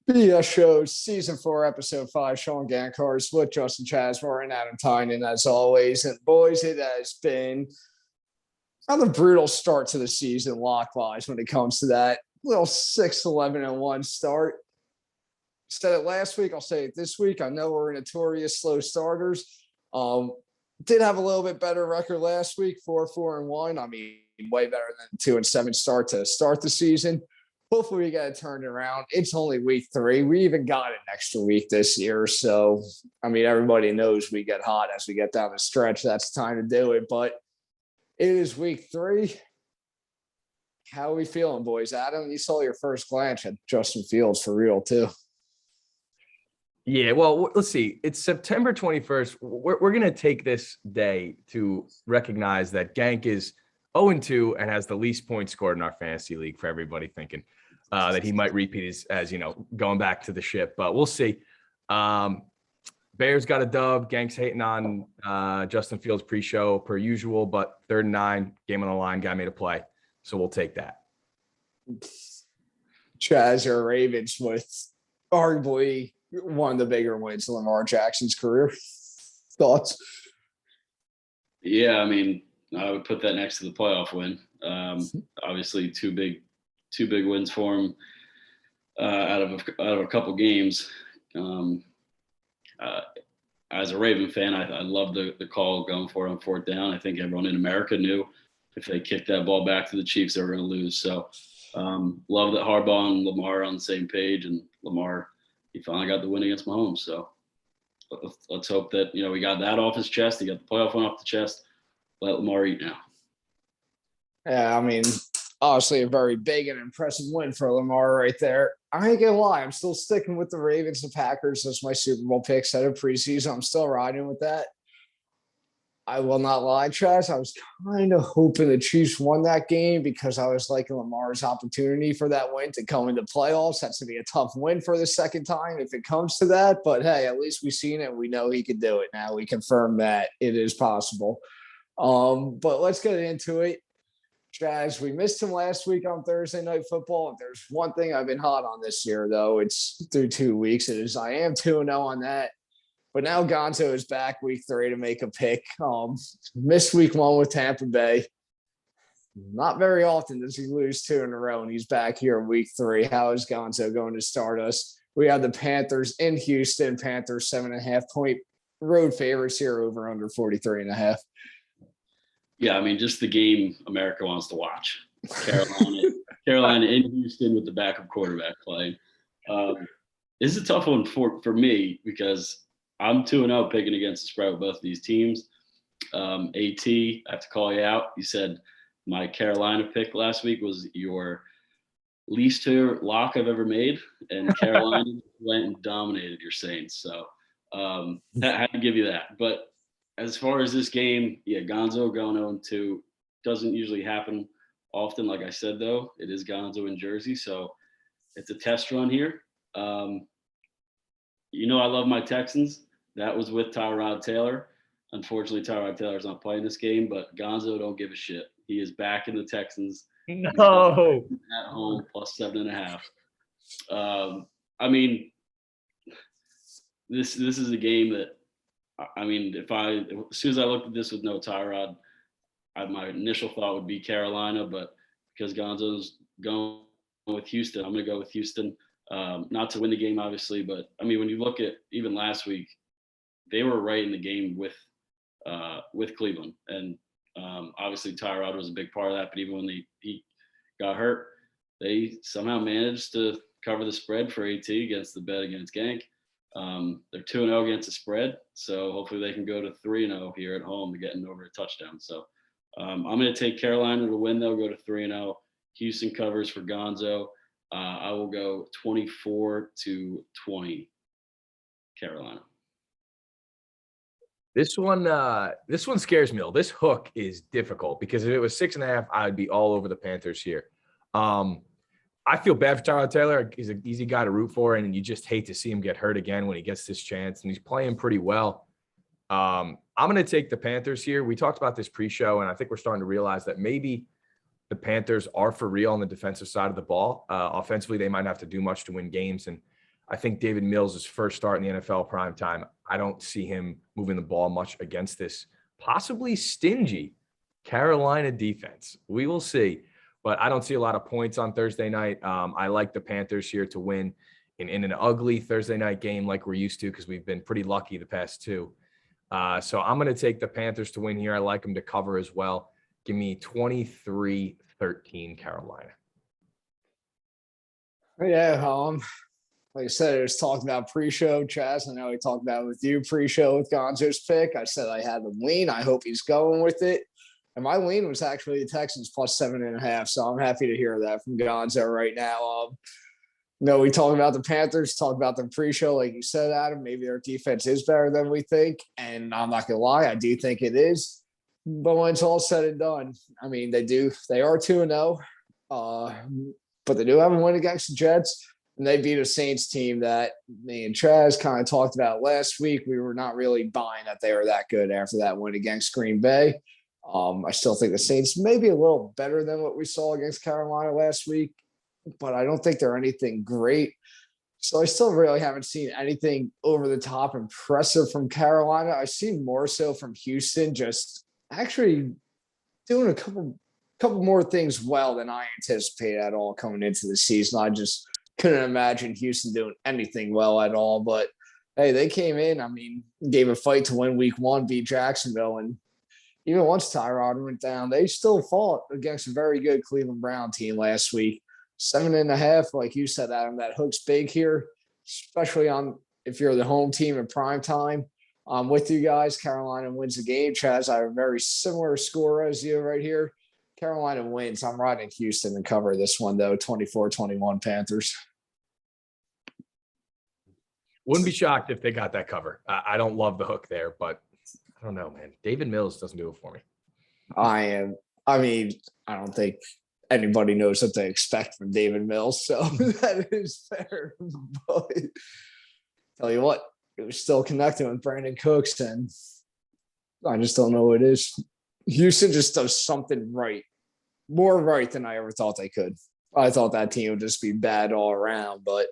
BS Show, Season 4, Episode 5. Sean Gankars with Justin Chasmore and Adam Tynan, as always. And boys, it has been another brutal start to the season, lock-wise, when it comes to that little 6-11-1 start. Instead of last week, I'll say it this week. I know we're notorious slow starters. Did have a little bit better record last week, 4-4-1. I mean, way better than 2-7 start to start the season. Hopefully we got it turned around. It's only week 3. We even got an extra week this year. So, I mean, everybody knows we get hot as we get down the stretch. That's the time to do it. But it is week 3. How are we feeling, boys? Adam, you saw your first glance at Justin Fields for real, too. Yeah, well, let's see. It's September 21st. We're going to take this day to recognize that Gank is 0-2 and has the least points scored in our fantasy league, for everybody thinking that he might repeat as going back to the ship. But we'll see. Bears got a dub. Gank's hating on Justin Fields pre-show per usual, but 3rd and 9, game on the line, guy made a play. So we'll take that. Chaz or Ravens with arguably one of the bigger wins in Lamar Jackson's career. Thoughts? Yeah, I mean, I would put that next to the playoff win. Obviously, two big wins for him out of a couple games. As a Raven fan, I love the call going for it on 4th down. I think everyone in America knew if they kicked that ball back to the Chiefs, they were going to lose. So love that Harbaugh and Lamar are on the same page, and Lamar, he finally got the win against Mahomes. So let's hope that we got that off his chest. He got the playoff one off the chest. Let Lamar eat now. Yeah, I mean, obviously a very big and impressive win for Lamar right there. I ain't gonna lie, I'm still sticking with the Ravens and Packers as my Super Bowl picks out of preseason. I'm still riding with that. I will not lie, Chaz. I was kind of hoping the Chiefs won that game because I was liking Lamar's opportunity for that win to come into playoffs. That's going to be a tough win for the second time if it comes to that. But, hey, at least we've seen it. We know he can do it now. We confirm that it is possible. But let's get into it. Chaz, we missed him last week on Thursday Night Football. If there's one thing I've been hot on this year, though, it's through 2 weeks. I am 2-0 on that. But now Gonzo is back week 3 to make a pick. Missed week 1 with Tampa Bay. Not very often does he lose 2 in a row, and he's back here in week 3. How is Gonzo going to start us? We have the Panthers in Houston. Panthers 7.5-point road favorites here, over under 43.5. Yeah, I mean, just the game America wants to watch. Carolina in Houston with the backup quarterback playing. This is a tough one for me because I'm 2-0 picking against the spread with both of these teams. AT, I have to call you out. You said my Carolina pick last week was your least favorite lock I've ever made, and Carolina went and dominated your Saints. So I had to give you that. But as far as this game, yeah, Gonzo going 0-2 doesn't usually happen often. Like I said, though, it is Gonzo in Jersey, so it's a test run here. I love my Texans. That was with Tyrod Taylor. Unfortunately, Tyrod Taylor's not playing this game, but Gonzo don't give a shit. He is back in the Texans. No. At home, plus 7.5. I mean, this is a game that, I mean, as soon as I looked at this with no Tyrod, my initial thought would be Carolina, but because Gonzo's going with Houston, I'm going to go with Houston. Not to win the game, obviously, but I mean, when you look at even last week, they were right in the game with Cleveland, and obviously Tyrod was a big part of that. But even when he got hurt, they somehow managed to cover the spread for AT against the bet against Gank. They're 2-0 against the spread, so hopefully they can go to 3-0 here at home to getting over a touchdown. So I'm going to take Carolina to win. They'll go to 3-0. Houston covers for Gonzo. I will go 24-20 Carolina. This one scares me. This hook is difficult because if it was 6.5, I would be all over the Panthers here. I feel bad for Tyrod Taylor. He's an easy guy to root for, and you just hate to see him get hurt again when he gets this chance, and he's playing pretty well. I'm going to take the Panthers here. We talked about this pre-show, and I think we're starting to realize that maybe the Panthers are for real on the defensive side of the ball. Offensively, they might not have to do much to win games, and I think David Mills' first start in the NFL prime time. I don't see him moving the ball much against this possibly stingy Carolina defense. We will see, but I don't see a lot of points on Thursday night. I like the Panthers here to win in an ugly Thursday night game like we're used to, because we've been pretty lucky the past two. So I'm going to take the Panthers to win here. I like them to cover as well. Give me 23-13 Carolina. Yeah, like I said, it was talked about pre-show, Chaz. I know we talked about it with you pre-show with Gonzo's pick. I said I had the lean. I hope he's going with it. And my lean was actually the Texans plus 7.5. So I'm happy to hear that from Gonzo right now. We talk about the Panthers, talk about them pre-show, like you said, Adam. Maybe their defense is better than we think. And I'm not going to lie, I do think it is. But when it's all said and done, I mean, they are 2-0. But they do have a win against the Jets. And they beat a Saints team that me and Chaz kind of talked about last week. We were not really buying that they were that good after that win against Green Bay. I still think the Saints may be a little better than what we saw against Carolina last week, but I don't think they're anything great. So I still really haven't seen anything over the top impressive from Carolina. I've seen more so from Houston, just actually doing a couple more things well than I anticipated at all coming into the season. I just couldn't imagine Houston doing anything well at all. But hey, they came in, gave a fight to win week 1, beat Jacksonville. And even once Tyrod went down, they still fought against a very good Cleveland Brown team last week. 7.5, like you said, Adam, that hook's big here, especially if you're the home team in prime time. I'm with you guys. Carolina wins the game. Chaz, I have a very similar score as you right here. Carolina wins. I'm riding Houston and cover this one, though, 24-21 Panthers. Wouldn't be shocked if they got that cover. I don't love the hook there, but I don't know, man. David Mills doesn't do it for me. I don't think anybody knows what to expect from David Mills, so that is fair. But tell you what, it was still connecting with Brandon Cooks, and I just don't know what it is. Houston just does something right, more right than I ever thought they could. I thought that team would just be bad all around, but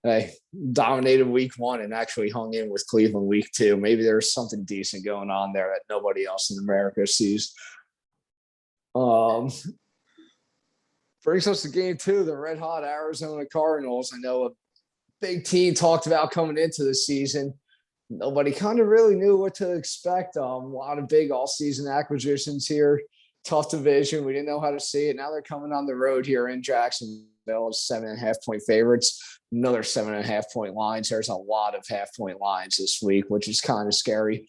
they dominated week 1 and actually hung in with Cleveland week 2. Maybe there's something decent going on there that nobody else in America sees. Brings us to game 2, the red hot Arizona Cardinals. I know a big team talked about coming into the season. Nobody kind of really knew what to expect. A lot of big all-season acquisitions here. Tough division. We didn't know how to see it. Now they're coming on the road here in Jacksonville as 7.5-point favorites. Another 7.5-point lines. There's a lot of half-point lines this week, which is kind of scary.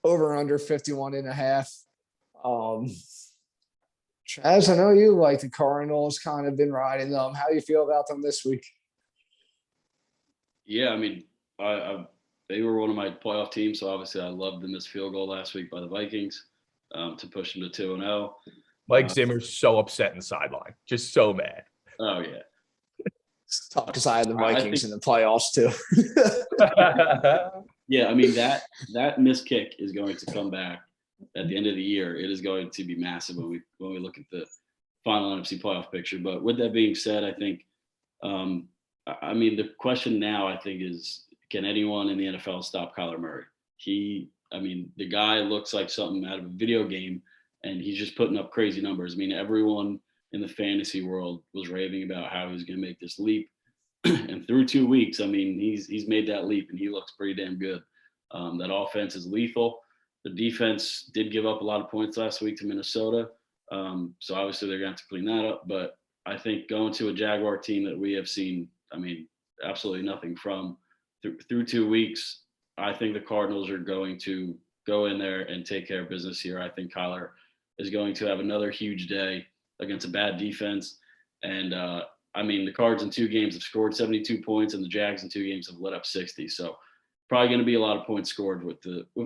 Over under 51.5. Chaz, I know you like the Cardinals, kind of been riding them. How do you feel about them this week? Yeah, they were one of my playoff teams, so obviously I loved the missed field goal last week by the Vikings to push them to 2-0. Mike Zimmer's so upset in the sideline, just so mad. Oh, yeah. It's tough because I had the Vikings in the playoffs too. Yeah, that missed kick is going to come back at the end of the year. It is going to be massive when we look at the final NFC playoff picture. But with that being said, I think, the question now, I think, is, can anyone in the NFL stop Kyler Murray? The guy looks like something out of a video game, and he's just putting up crazy numbers. Everyone in the fantasy world was raving about how he was going to make this leap. And through 2 weeks, he's made that leap, and he looks pretty damn good. That offense is lethal. The defense did give up a lot of points last week to Minnesota. So obviously they're going to have to clean that up. But I think going to a Jaguar team that we have seen, absolutely nothing from through 2 weeks, I think the Cardinals are going to go in there and take care of business here. I think Kyler is going to have another huge day against a bad defense. And the Cards in 2 games have scored 72 points, and the Jags in 2 games have let up 60. So probably going to be a lot of points scored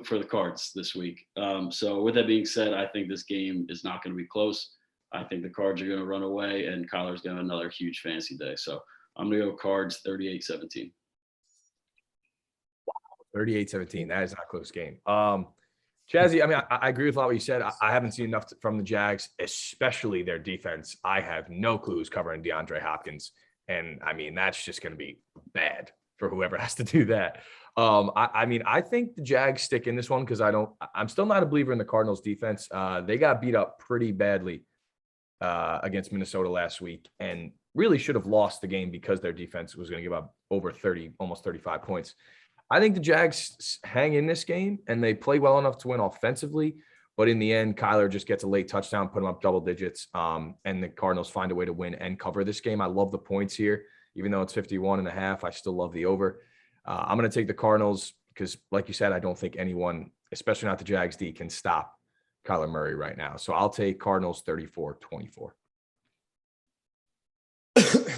for the Cards this week. So with that being said, I think this game is not going to be close. I think the Cards are going to run away, and Kyler's going to have another huge fantasy day. So I'm going to go Cards 38-17. 38-17. That is not a close game. Chazzy, I agree with a lot what you said. I haven't seen enough from the Jags, especially their defense. I have no clue who's covering DeAndre Hopkins. And I mean, that's just going to be bad for whoever has to do that. I mean, I think the Jags stick in this one because I'm still not a believer in the Cardinals defense. They got beat up pretty badly against Minnesota last week and really should have lost the game because their defense was going to give up over 30, almost 35 points. I think the Jags hang in this game and they play well enough to win offensively. But in the end, Kyler just gets a late touchdown, put them up double digits, and the Cardinals find a way to win and cover this game. I love the points here. Even though it's 51.5, I still love the over. I'm going to take the Cardinals because, like you said, I don't think anyone, especially not the Jags D, can stop Kyler Murray right now. So I'll take Cardinals 34-24.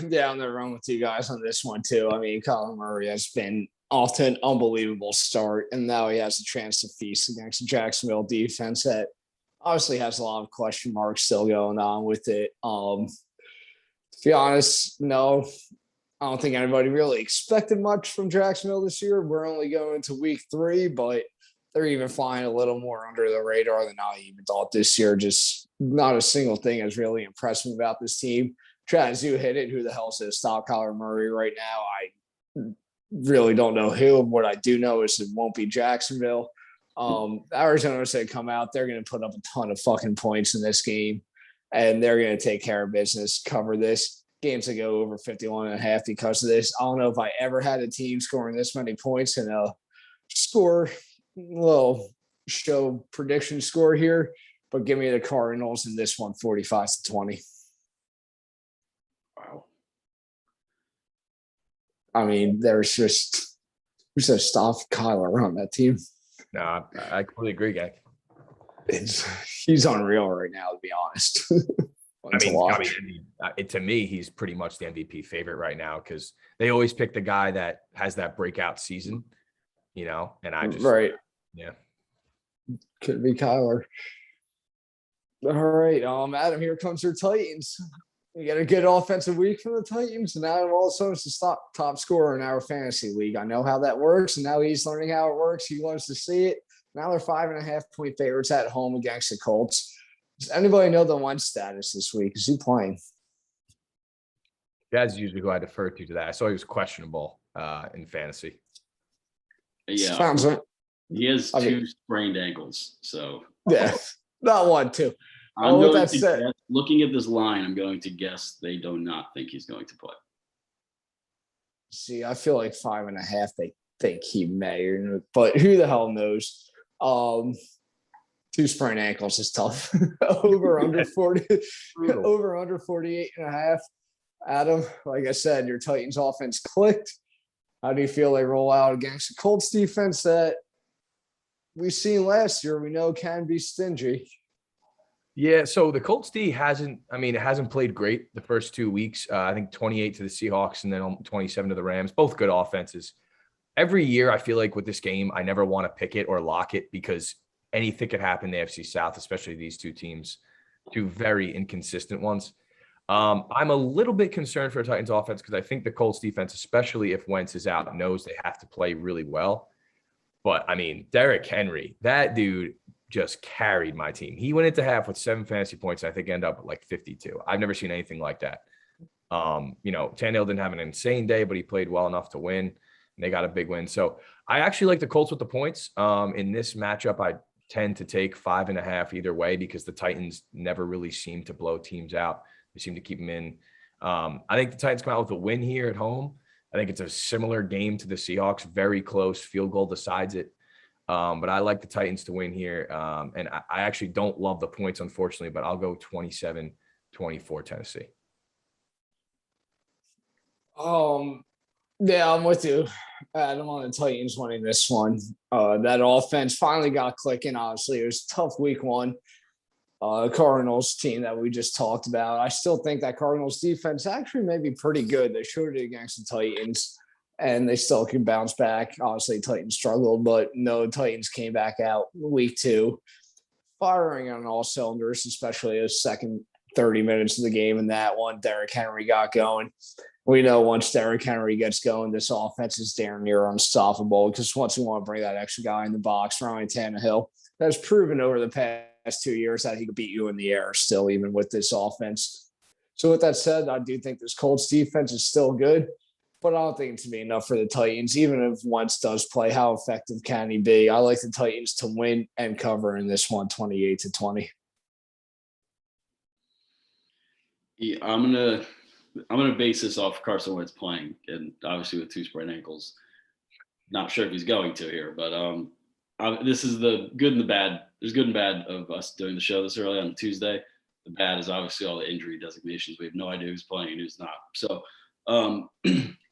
Yeah, I'm gonna run with you guys on this one too. I mean, Kyler Murray has been off to an unbelievable start, and now he has a chance to feast against the Jacksonville defense that obviously has a lot of question marks still going on with it. To be honest, no, I don't think anybody really expected much from Jacksonville this year. We're only going to week 3, but they're even flying a little more under the radar than I even thought this year. Just not a single thing has really impressed me about this team. Travis, you hit it. Who the hell's going to stop Kyler Murray right now? I really don't know who. What I do know is it won't be Jacksonville. Arizona's going to come out. They're going to put up a ton of fucking points in this game, and they're going to take care of business, cover this. Games that go over 51.5 because of this. I don't know if I ever had a team scoring this many points in a little show prediction score here, but give me the Cardinals in this one, 45-20. Wow. I mean, who's to stop Kyler on that team? No, I completely agree, guy. He's unreal right now, to be honest. To me, he's pretty much the MVP favorite right now because they always pick the guy that has that breakout season, and I just, right. Yeah. Could be Kyler. All right. Adam, here comes your Titans. You get a good offensive week from the Titans, and now all of a sudden it's the top scorer in our fantasy league. I know how that works, and now he's learning how it works. He wants to see it. Now they're 5.5-point favorites at home against the Colts. Does anybody know the Wentz status this week? Is he playing? That's usually who I defer to that. I saw he was questionable in fantasy. Yeah. He has two sprained ankles. So yeah, not one, two. Looking at this line, I'm going to guess they do not think he's going to play. See, I feel like 5.5, they think he may, but who the hell knows? 2 sprained ankles is tough. over under 48.5. Adam, like I said, your Titans offense clicked. How do you feel they roll out against the Colts defense that we've seen last year? We know can be stingy. Yeah, so the Colts D hasn't played great the first 2 weeks. I think 28 to the Seahawks and then 27 to the Rams, both good offenses. Every year, I feel like with this game, I never want to pick it or lock it because anything could happen in the AFC South, especially these two teams, two very inconsistent ones. I'm a little bit concerned for Titans offense because I think the Colts defense, especially if Wentz is out, knows they have to play really well. But, I mean, Derrick Henry, that dude just carried my team. He went into half with 7 fantasy points. And I think ended up at like 52. I've never seen anything like that. Tannehill didn't have an insane day, but he played well enough to win. And they got a big win. So I actually like the Colts with the points. In this matchup, I tend to take 5.5 either way because the Titans never really seem to blow teams out. They seem to keep them in. I think the Titans come out with a win here at home. I think it's a similar game to the Seahawks, very close. Field goal decides it. But I like the Titans to win here. And I actually don't love the points, unfortunately, but I'll go 27-24 Tennessee. Yeah, I'm with you. I'm on the Titans winning this one. That offense finally got clicking. Obviously, it was a tough week 1. Cardinals team that we just talked about. I still think that Cardinals defense actually may be pretty good. They showed it against the Titans, and they still can bounce back. Obviously, Titans struggled, but no, Titans came back out week 2, firing on all cylinders, especially the second 30 minutes of the game. In that one, Derrick Henry got going. We know once Derrick Henry gets going, this offense is damn near unstoppable because once you want to bring that extra guy in the box, Ryan Tannehill has proven over the past 2 years that he could beat you in the air still, even with this offense. So with that said, I do think this Colts defense is still good, but I don't think it's to be enough for the Titans. Even if Wentz does play, how effective can he be? I like the Titans to win and cover in this one, 28-20. Yeah, I'm gonna base this off Carson Wentz playing, and obviously with 2 sprained ankles. Not sure if he's going to here, but this is the good and the bad. There's good and bad of us doing the show this early on Tuesday. The bad is obviously all the injury designations. We have no idea who's playing and who's not. So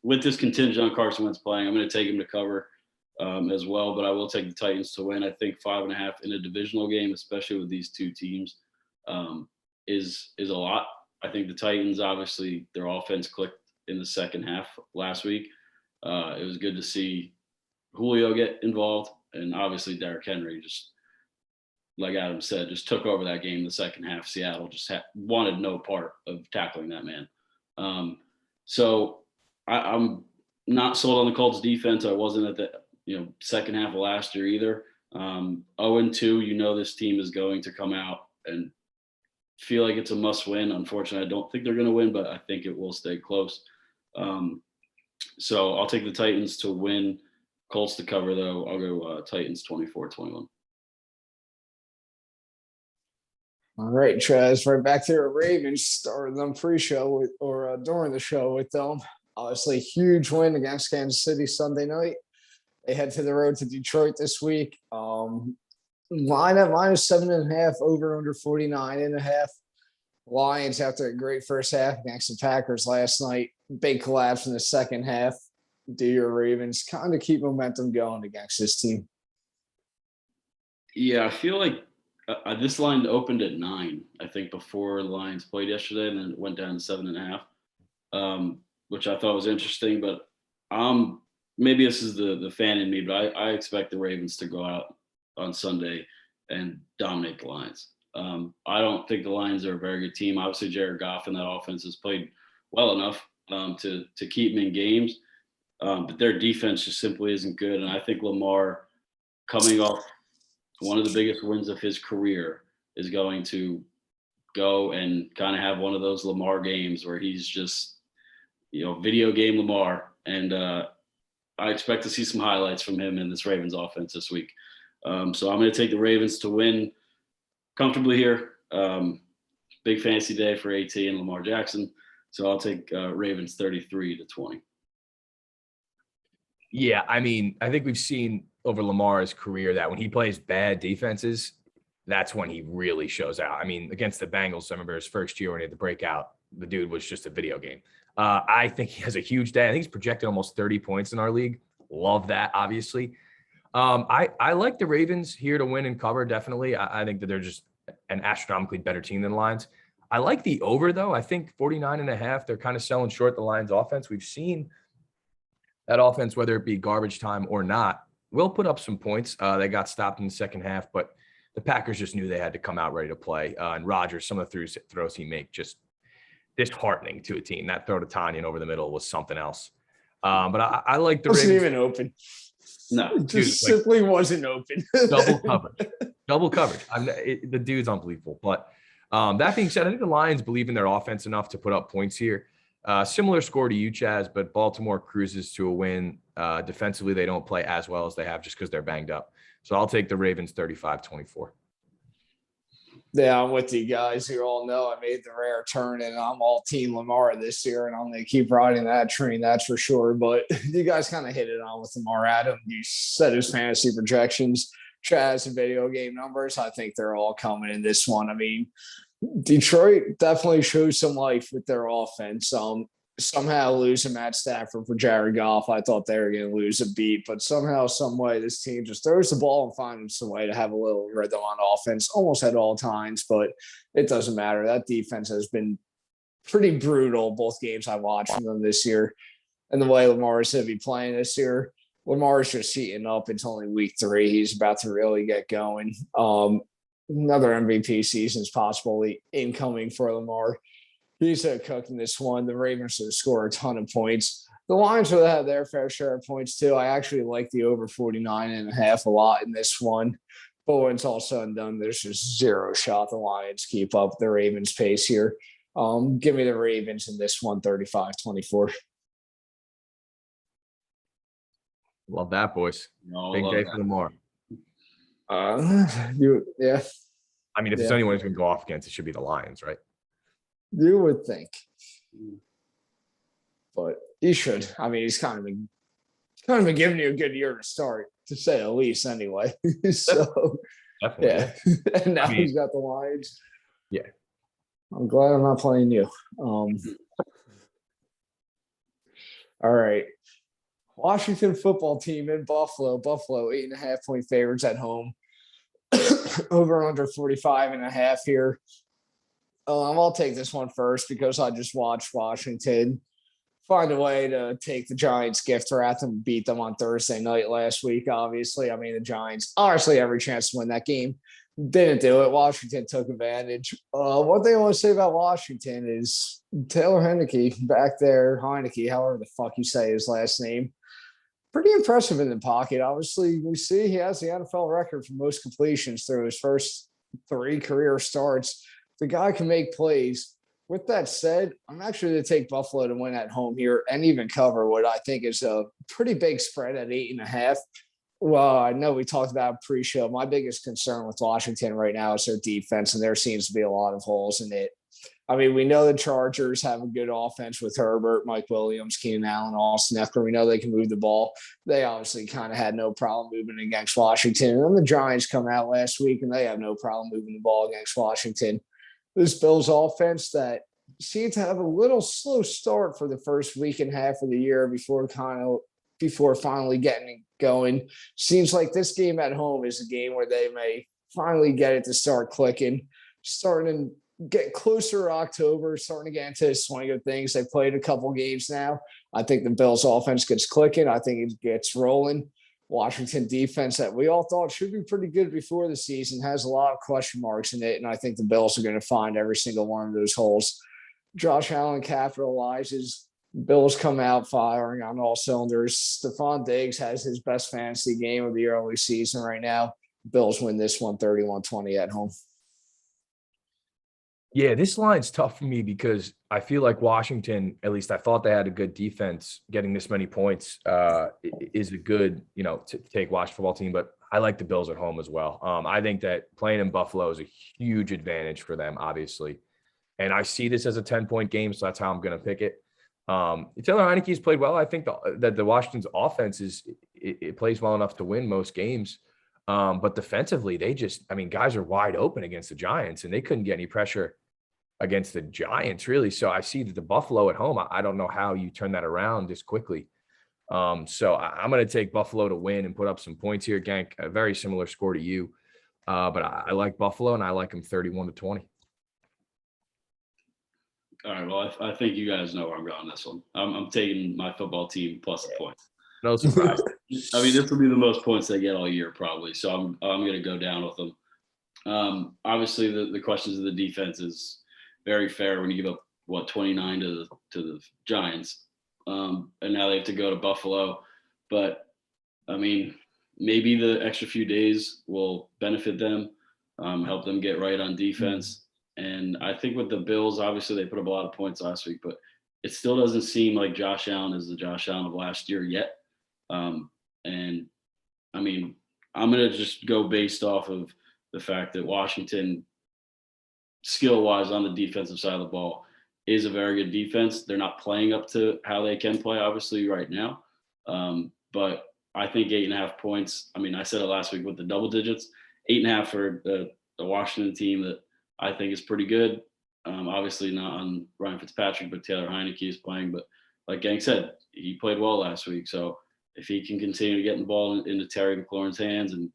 with this contingent on Carson Wentz playing, I'm going to take him to cover as well, but I will take the Titans to win. I think 5.5 in a divisional game, especially with these 2 teams, is a lot. I think the Titans, obviously, their offense clicked in the second half last week. It was good to see Julio get involved, and obviously Derrick Henry, just like Adam said, just took over that game in the second half. Seattle just wanted no part of tackling that man. So I'm not sold on the Colts defense. I wasn't at the second half of last year either. 0-2, this team is going to come out and feel like it's a must win. Unfortunately, I don't think they're going to win, but I think it will stay close. So I'll take the Titans to win. Colts to cover, though. I'll go Titans 24-21. All right, Chaz, right back to the Ravens. Started them pre-show during the show with them. Obviously, huge win against Kansas City Sunday night. They head to the road to Detroit this week. Line at -7.5, over under 49.5. Lions, after a great first half against the Packers last night, big collapse in the second half. Do your Ravens kind of keep momentum going against this team? Yeah, I feel like this line opened at 9, I think, before the Lions played yesterday, and then it went down to 7.5, which I thought was interesting. But maybe this is the fan in me, but I expect the Ravens to go out on Sunday and dominate the Lions. I don't think the Lions are a very good team. Obviously, Jared Goff and that offense has played well enough to keep them in games. But their defense just simply isn't good. And I think Lamar, coming off one of the biggest wins of his career, is going to go and kind of have one of those Lamar games where he's just, video game Lamar. And I expect to see some highlights from him in this Ravens offense this week. So I'm going to take the Ravens to win comfortably here. Big fantasy day for AT and Lamar Jackson. So I'll take Ravens 33-20. Yeah, I mean, I think we've seen over Lamar's career that when he plays bad defenses, that's when he really shows out. I mean, against the Bengals, I remember his first year when he had the breakout, the dude was just a video game. I think he has a huge day. I think he's projected almost 30 points in our league. Love that, obviously. I like the Ravens here to win and cover, definitely. I think that they're just an astronomically better team than the Lions. I like the over, though. I think 49.5, they're kind of selling short the Lions offense. We've seen that offense, whether it be garbage time or not, will put up some points. They got stopped in the second half, but the Packers just knew they had to come out ready to play. And Rodgers, some of the throws he made, just disheartening to a team. That throw to Tanyan over the middle was something else. But I like the Wasn't Ravens. even open. No, It just simply wasn't open. Double coverage. The dude's unbelievable. But that being said, I think the Lions believe in their offense enough to put up points here. Similar score to you, Chaz, but Baltimore cruises to a win. Defensively, they don't play as well as they have just because they're banged up. So I'll take the Ravens 35-24. Yeah, I'm with you guys. You all know I made the rare turn, and I'm all Team Lamar this year, and I'm going to keep riding that train, that's for sure. But you guys kind of hit it on with Lamar. Adam, you said his fantasy projections, Chaz, and video game numbers. I think they're all coming in this one. I mean, Detroit definitely shows some life with their offense. Somehow losing Matt Stafford for Jared Goff, I thought they were going to lose a beat, but somehow, some way, this team just throws the ball and finds some way to have a little rhythm on offense almost at all times, but it doesn't matter. That defense has been pretty brutal both games I watched from them this year. And the way Lamar is going to be playing this year, Lamar is just heating up. It's only week 3. He's about to really get going. Another MVP season is possibly incoming for Lamar. He's cooking this one. The Ravens will score a ton of points. The Lions will have their fair share of points too. I actually like the over 49.5 a lot in this one. But when it's all said and done, there's just zero shot the Lions keep up the Ravens pace here. Give me the Ravens in this one, 35-24. Love that, boys. No, Big love day that. for Lamar. Yeah, I mean, if there's Yeah. anyone who's going to go off against, it should be the Lions, right? you would think, but he should. I mean, he's kind of been giving you a good year to start, to say the least, anyway. So Definitely. yeah, and now I mean- he's got the Lions. Yeah. I'm glad I'm not playing you. All right. Washington football team in Buffalo. Buffalo 8.5-point favorites at home. Over under 45.5 here. I'll take this one first because I just watched Washington find a way to take the Giants gift wrap and beat them on Thursday night last week. Obviously, I mean, the Giants honestly every chance to win that game. Didn't do it. Washington took advantage. One thing I want to say about Washington is Taylor Heineke back there, Heineke, however the fuck you say his last name. Pretty impressive in the pocket. Obviously, we see he has the NFL record for most completions through his first 3 career starts. The guy can make plays. With that said, I'm actually going to take Buffalo to win at home here and even cover what I think is a pretty big spread at 8.5. Well, I know we talked about pre-show. My biggest concern with Washington right now is their defense, and there seems to be a lot of holes in it. I mean, we know the Chargers have a good offense with Herbert, Mike Williams, Keenan Allen, Austin Eckler. We know they can move the ball. They obviously kind of had no problem moving against Washington. And then the Giants come out last week, and they have no problem moving the ball against Washington. This Bills offense that seemed to have a little slow start for the first week and a half of the year before finally getting going. Seems like this game at home is a game where they may finally get it to start clicking, starting to get closer to October, starting to get into the swing of things. They've played a couple games now. I think the Bills offense gets clicking. I think it gets rolling. Washington defense that we all thought should be pretty good before the season has a lot of question marks in it. And I think the Bills are going to find every single one of those holes. Josh Allen capitalizes. Bills come out firing on all cylinders. Stephon Diggs has his best fantasy game of the early season right now. Bills win this one 31-20 at home. Yeah, this line's tough for me because I feel like Washington, at least I thought they had a good defense. Getting this many points is a good, to take Washington football team, but I like the Bills at home as well. I think that playing in Buffalo is a huge advantage for them, obviously. And I see this as a 10-point game, so that's how I'm going to pick it. Taylor Heineke's played well. I think that the Washington's offense it plays well enough to win most games. But defensively, guys are wide open against the Giants, and they couldn't get any pressure against the Giants, really. So I see that the Buffalo at home, I don't know how you turn that around this quickly. So I'm going to take Buffalo to win and put up some points here. Gank, a very similar score to you. But I like Buffalo, and I like them 31-20. All right. Well, I think you guys know where I'm going on this one. I'm taking my football team plus a point. No surprise. I mean, this will be the most points they get all year, probably. So I'm going to go down with them. Obviously, the questions of the defense is very fair when you give up 29 to the Giants, and now they have to go to Buffalo. But I mean, maybe the extra few days will benefit them, help them get right on defense. And I think with the Bills, obviously they put up a lot of points last week, but it still doesn't seem like Josh Allen is the Josh Allen of last year yet. And I mean, I'm going to just go based off of the fact that Washington, skill-wise on the defensive side of the ball, is a very good defense. They're not playing up to how they can play, obviously, right now. But I think 8.5 points. I mean, I said it last week with the double digits. 8.5 for the Washington team that I think is pretty good. Obviously not on Ryan Fitzpatrick, but Taylor Heineke is playing. But like Gang said, he played well last week. So if he can continue to get the ball into Terry McLaurin's hands and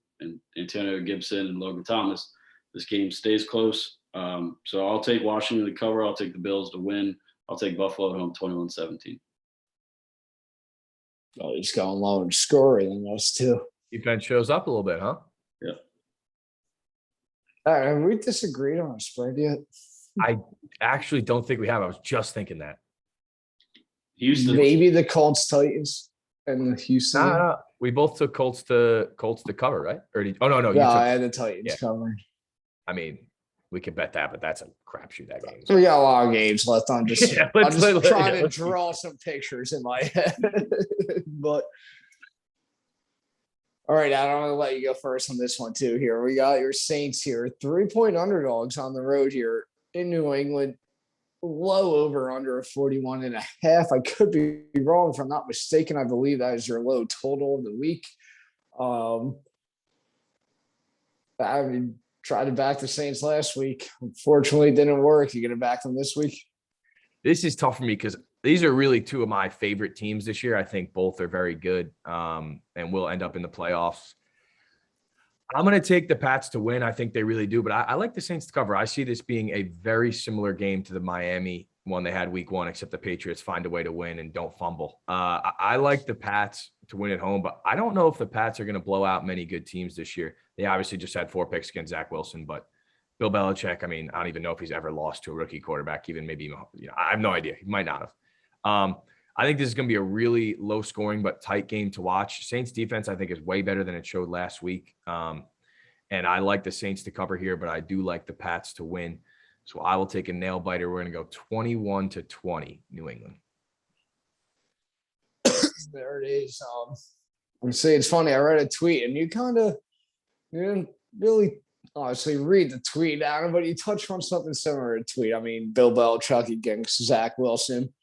Antonio Gibson and Logan Thomas, this game stays close. So I'll take Washington to cover. I'll take the Bills to win. I'll take Buffalo at home 21-17. Oh, he's going low and scoring than us too. Defense shows up a little bit, huh? Yeah. All right, have we disagreed on a spread yet? I actually don't think we have. I was just thinking that. Houston. Maybe the Colts Titans and the Houston. No. We both took Colts to cover, right? Or no. You Yeah, took, I had the Titans Yeah. covering. I mean, we could bet that, but that's a crapshoot, that game. We got a lot of games left. I'm just trying to let's- draw some pictures in my head. But all right, Adam, I'm gonna let you go first on this one too. Here we got your Saints here, 3-point underdogs on the road here in New England. Low over under 41.5. I could be wrong if I'm not mistaken. I believe that is your low total of the week. I mean, tried to back the Saints last week. Unfortunately, it didn't work. You gonna back them this week? This is tough for me because these are really two of my favorite teams this year. I think both are very good, and will end up in the playoffs. I'm going to take the Pats to win. I think they really do, but I like the Saints to cover. I see this being a very similar game to the Miami one they had week 1, except the Patriots find a way to win and don't fumble. I like the Pats to win at home, but I don't know if the Pats are going to blow out many good teams this year. They obviously just had 4 picks against Zach Wilson, but Bill Belichick, I mean, I don't even know if he's ever lost to a rookie quarterback, even maybe, I have no idea. He might not have. I think this is going to be a really low scoring, but tight game to watch. Saints defense, I think, is way better than it showed last week. And I like the Saints to cover here, but I do like the Pats to win. So I will take a nail biter. We're going to go 21-20, New England. There it is. I'm saying it's funny. I read a tweet, and you didn't really honestly read the tweet, Adam, but you touched on something similar to tweet. I mean, Bill Belichick against Zach Wilson,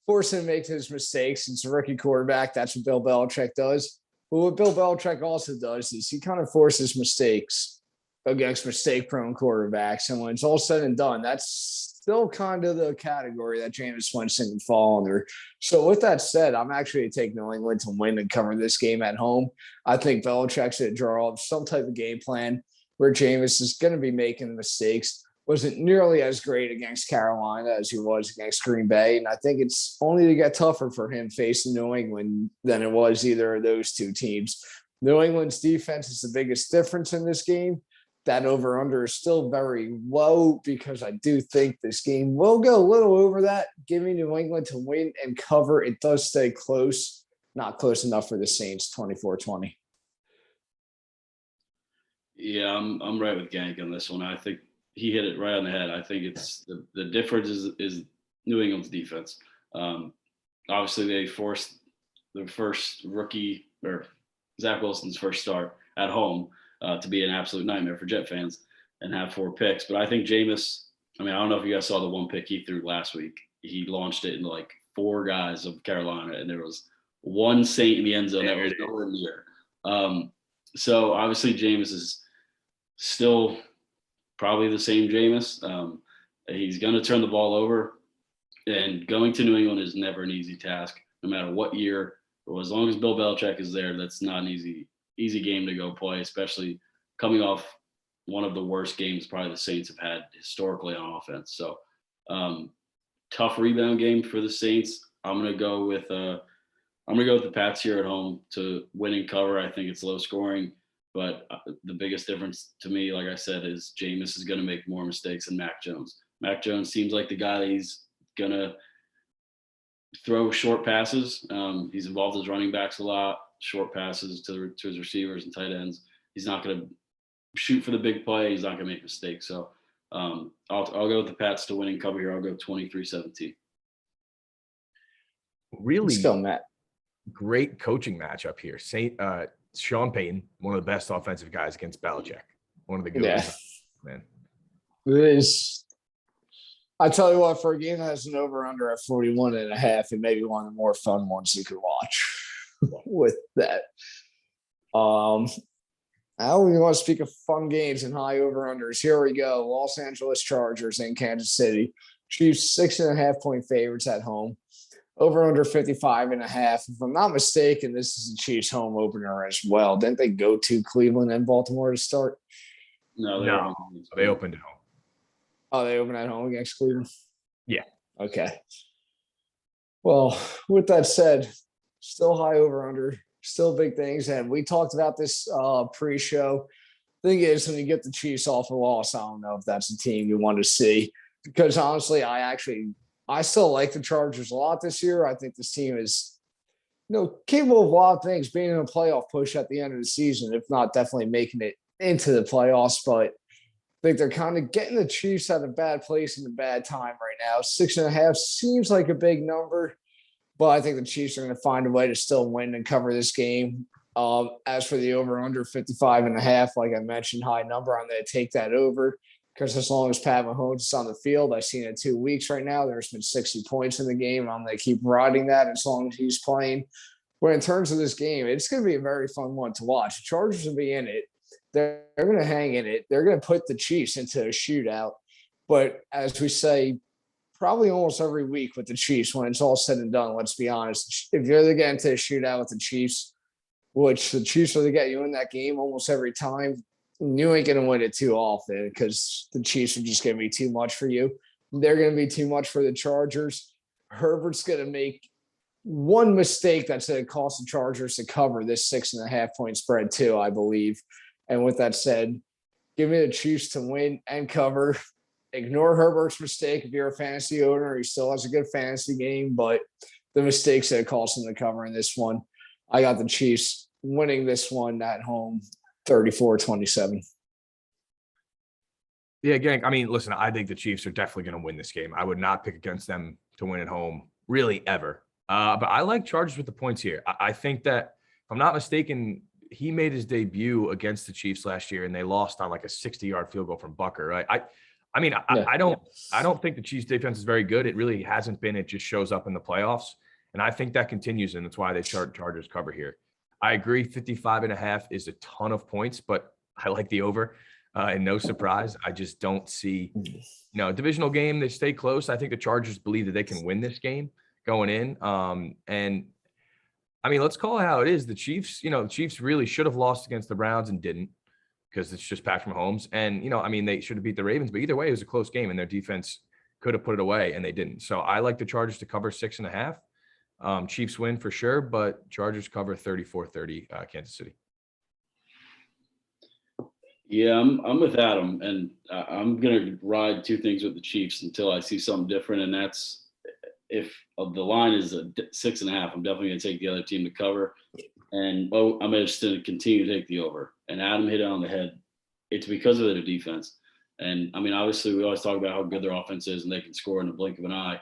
force him to make his mistakes. It's a rookie quarterback. That's what Bill Belichick does. But what Bill Belichick also does is he kind of forces mistakes against mistake-prone quarterbacks. And when it's all said and done, that's still kind of the category that Jameis Winston can fall under. So with that said, I'm actually going to take New England to win and cover this game at home. I think Belichick's going to draw up some type of game plan where Jameis is going to be making mistakes. Wasn't nearly as great against Carolina as he was against Green Bay. And I think it's only to get tougher for him facing New England than it was either of those two teams. New England's defense is the biggest difference in this game. That over-under is still very low because I do think this game will go a little over that. Give me New England to win and cover. It does stay close, not close enough for the Saints, 24-20. Yeah, I'm right with Gank on this one. I think he hit it right on the head. I think it's the difference is New England's defense. Obviously, they forced the first rookie or Zach Wilson's first start at home to be an absolute nightmare for Jet fans and have 4 picks. But I think Jameis, I mean, I don't know if you guys saw the 1 pick he threw last week. He launched it into like 4 guys of Carolina, and there was 1 Saint in the end zone that was nowhere near. So obviously, Jameis is still probably the same Jameis. He's going to turn the ball over, and going to New England is never an easy task, no matter what year. Or as long as Bill Belichick is there, that's not an easy game to go play, especially coming off one of the worst games probably the Saints have had historically on offense. So tough rebound game for the Saints. I'm gonna go with the Pats here at home to win and cover. I think it's low scoring. But the biggest difference to me, like I said, is Jameis is going to make more mistakes than Mac Jones. Mac Jones seems like the guy that he's going to throw short passes. He's involved his running backs a lot, short passes to his receivers and tight ends. He's not going to shoot for the big play. He's not going to make mistakes. So I'll go with the Pats to win and cover here. I'll go 23-17. Really Still, Matt. Great coaching matchup here. Sean Payton, one of the best offensive guys against Belichick. One of the good man. It is. I tell you what, for a game that has an over-under at 41.5, it may be one of the more fun ones you could watch with that. Now we want to speak of fun games and high over-unders. Here we go. Los Angeles Chargers in Kansas City. Chiefs 6.5-point favorites at home. Over under 55.5. If I'm not mistaken, this is the Chiefs home opener as well. Didn't they go to Cleveland and Baltimore to start? No, they opened at home. Oh, they opened at home against Cleveland? Yeah. Okay. Well, with that said, still high over under, still big things. And we talked about this pre-show. Thing is, when you get the Chiefs off a loss, I don't know if that's a team you want to see. Because honestly, I still like the Chargers a lot this year. I think this team is, capable of a lot of things, being in a playoff push at the end of the season, if not definitely making it into the playoffs. But think they're kind of getting the Chiefs at a bad place in a bad time right now. 6.5 seems like a big number, but I think the Chiefs are going to find a way to still win and cover this game. As for the over under 55.5, like I mentioned, high number, I'm going to take that over because as long as Pat Mahomes is on the field, I've seen it 2 weeks right now. There's been 60 points in the game. I'm going to keep riding that as long as he's playing. But in terms of this game, it's going to be a very fun one to watch. The Chargers will be in it. They're going to hang in it. They're going to put the Chiefs into a shootout. But as we say, probably almost every week with the Chiefs, when it's all said and done, let's be honest, if you're to get into a shootout with the Chiefs, which the Chiefs are to get you in that game almost every time, you ain't going to win it too often because the Chiefs are just going to be too much for you. They're going to be too much for the Chargers. Herbert's going to make one mistake that's going to cost the Chargers to cover this 6.5 point spread too, I believe. And with that said, give me the Chiefs to win and cover. Ignore Herbert's mistake. If you're a fantasy owner, he still has a good fantasy game, but the mistakes that cost him to cover in this one, I got the Chiefs winning this one at home, 34-27. Yeah, gang. I mean, listen, I think the Chiefs are definitely going to win this game. I would not pick against them to win at home, really, ever. But I like Chargers with the points here. I think that, if I'm not mistaken, he made his debut against the Chiefs last year, and they lost on like a 60-yard field goal from Bucker. Right? I don't think the Chiefs defense is very good. It really hasn't been. It just shows up in the playoffs, and I think that continues, and that's why they Chargers cover here. I agree, 55.5 is a ton of points, but I like the over. And no surprise, I just don't see, divisional game. They stay close. I think the Chargers believe that they can win this game going in. And I mean, let's call it how it is. The Chiefs really should have lost against the Browns and didn't, because it's just Patrick Mahomes. And, they should have beat the Ravens, but either way, it was a close game and their defense could have put it away and they didn't. So I like the Chargers to cover 6.5. Chiefs win for sure, but Chargers cover 34-30, Kansas City. Yeah, I'm with Adam, and I'm gonna ride two things with the Chiefs until I see something different, and that's if the line is a 6.5, I'm definitely gonna take the other team to cover, and I'm just gonna continue to take the over. And Adam hit it on the head. It's because of their defense, and I mean, obviously, we always talk about how good their offense is, and they can score in the blink of an eye.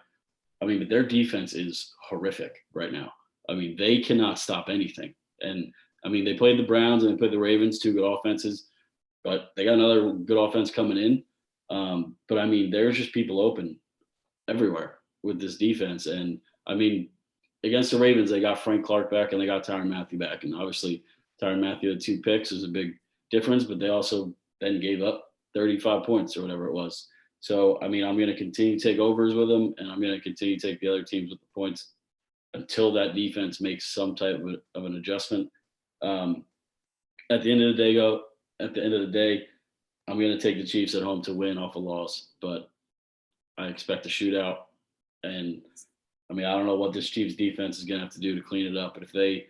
I mean, but their defense is horrific right now. I mean, they cannot stop anything, and I mean, they played the Browns and they played the Ravens, two good offenses. But they got another good offense coming in. But I mean, there's just people open everywhere with this defense. And I mean, against the Ravens, they got Frank Clark back and they got Tyrann Mathieu back. And obviously, Tyrann Mathieu had 2 picks is a big difference, but they also then gave up 35 points or whatever it was. So, I mean, I'm going to continue to take overs with them, and I'm going to continue to take the other teams with the points until that defense makes some type of an adjustment. At the end of the day, I'm going to take the Chiefs at home to win off a loss, but I expect a shootout. And I mean, I don't know what this Chiefs defense is going to have to do to clean it up, but if they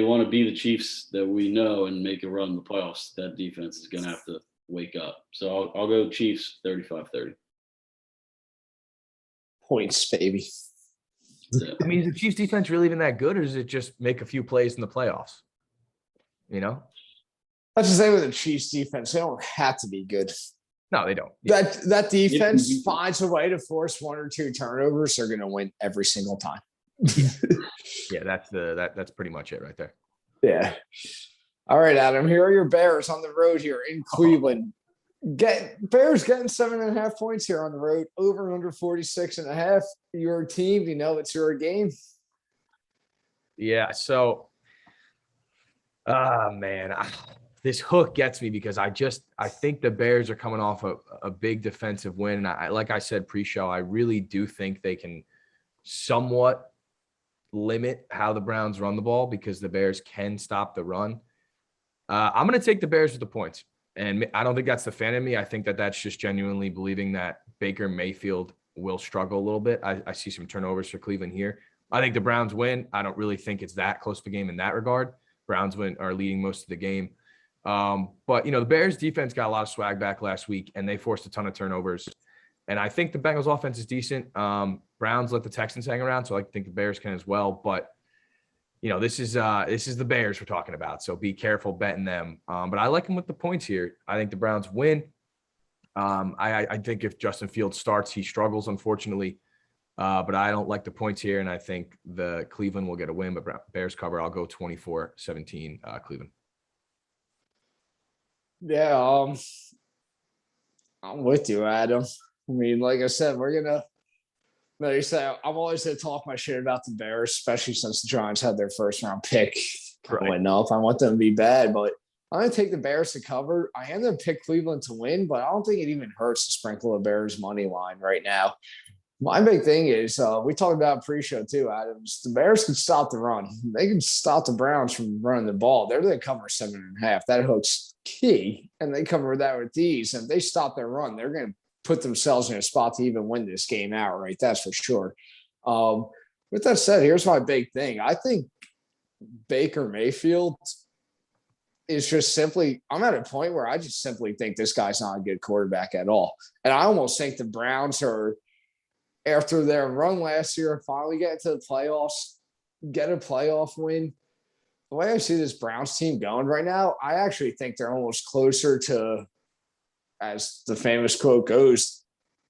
want to be the Chiefs that we know and make a run in the playoffs, that defense is going to have to wake up. So I'll go Chiefs 35-30. Points, baby. I mean, is the Chiefs defense really even that good, or does it just make a few plays in the playoffs? That's the same with the Chiefs defense. They don't have to be good. No, they don't. Yeah. That defense finds a way to force 1 or 2 turnovers. They're going to win every single time. Yeah, that's pretty much it right there. Yeah. All right, Adam. Here are your Bears on the road here in Cleveland. Bears getting 7.5 points here on the road. Over under 46.5. Your team, it's your game. Yeah. So, man. This hook gets me because I think the Bears are coming off a big defensive win. And like I said pre-show, I really do think they can somewhat limit how the Browns run the ball because the Bears can stop the run. I'm going to take the Bears with the points. And I don't think that's the fan in me. I think that that's just genuinely believing that Baker Mayfield will struggle a little bit. I see some turnovers for Cleveland here. I think the Browns win. I don't really think it's that close of a game in that regard. Browns are leading most of the game. But the Bears defense got a lot of swag back last week and they forced a ton of turnovers. And I think the Bengals offense is decent. Browns let the Texans hang around, so I think the Bears can as well. But this is the Bears we're talking about, so be careful betting them. But I like them with the points here. I think the Browns win. I think if Justin Fields starts, he struggles, unfortunately. But I don't like the points here, and I think the Cleveland will get a win, but Bears cover. I'll go 24-17 Cleveland. Yeah, I'm with you, Adam. I mean, like I said, no, you say I'm always gonna talk my shit about the Bears, especially since the Giants had their first round pick going up. I want them to be bad, but I'm gonna take the Bears to cover. I am gonna pick Cleveland to win, but I don't think it even hurts to sprinkle a Bears money line right now. My big thing is we talked about pre-show too, Adams. The Bears can stop the run. They can stop the Browns from running the ball. They're going to cover 7.5. That hook's key, and they cover that with these. And if they stop their run, they're going to put themselves in a spot to even win this game outright. That's for sure. With that said, here's my big thing. I think Baker Mayfield is just simply, I'm at a point where I just simply think this guy's not a good quarterback at all. And I almost think the Browns are, after their run last year, finally get to the playoffs, get a playoff win. The way I see this Browns team going right now, I actually think they're almost closer to, as the famous quote goes,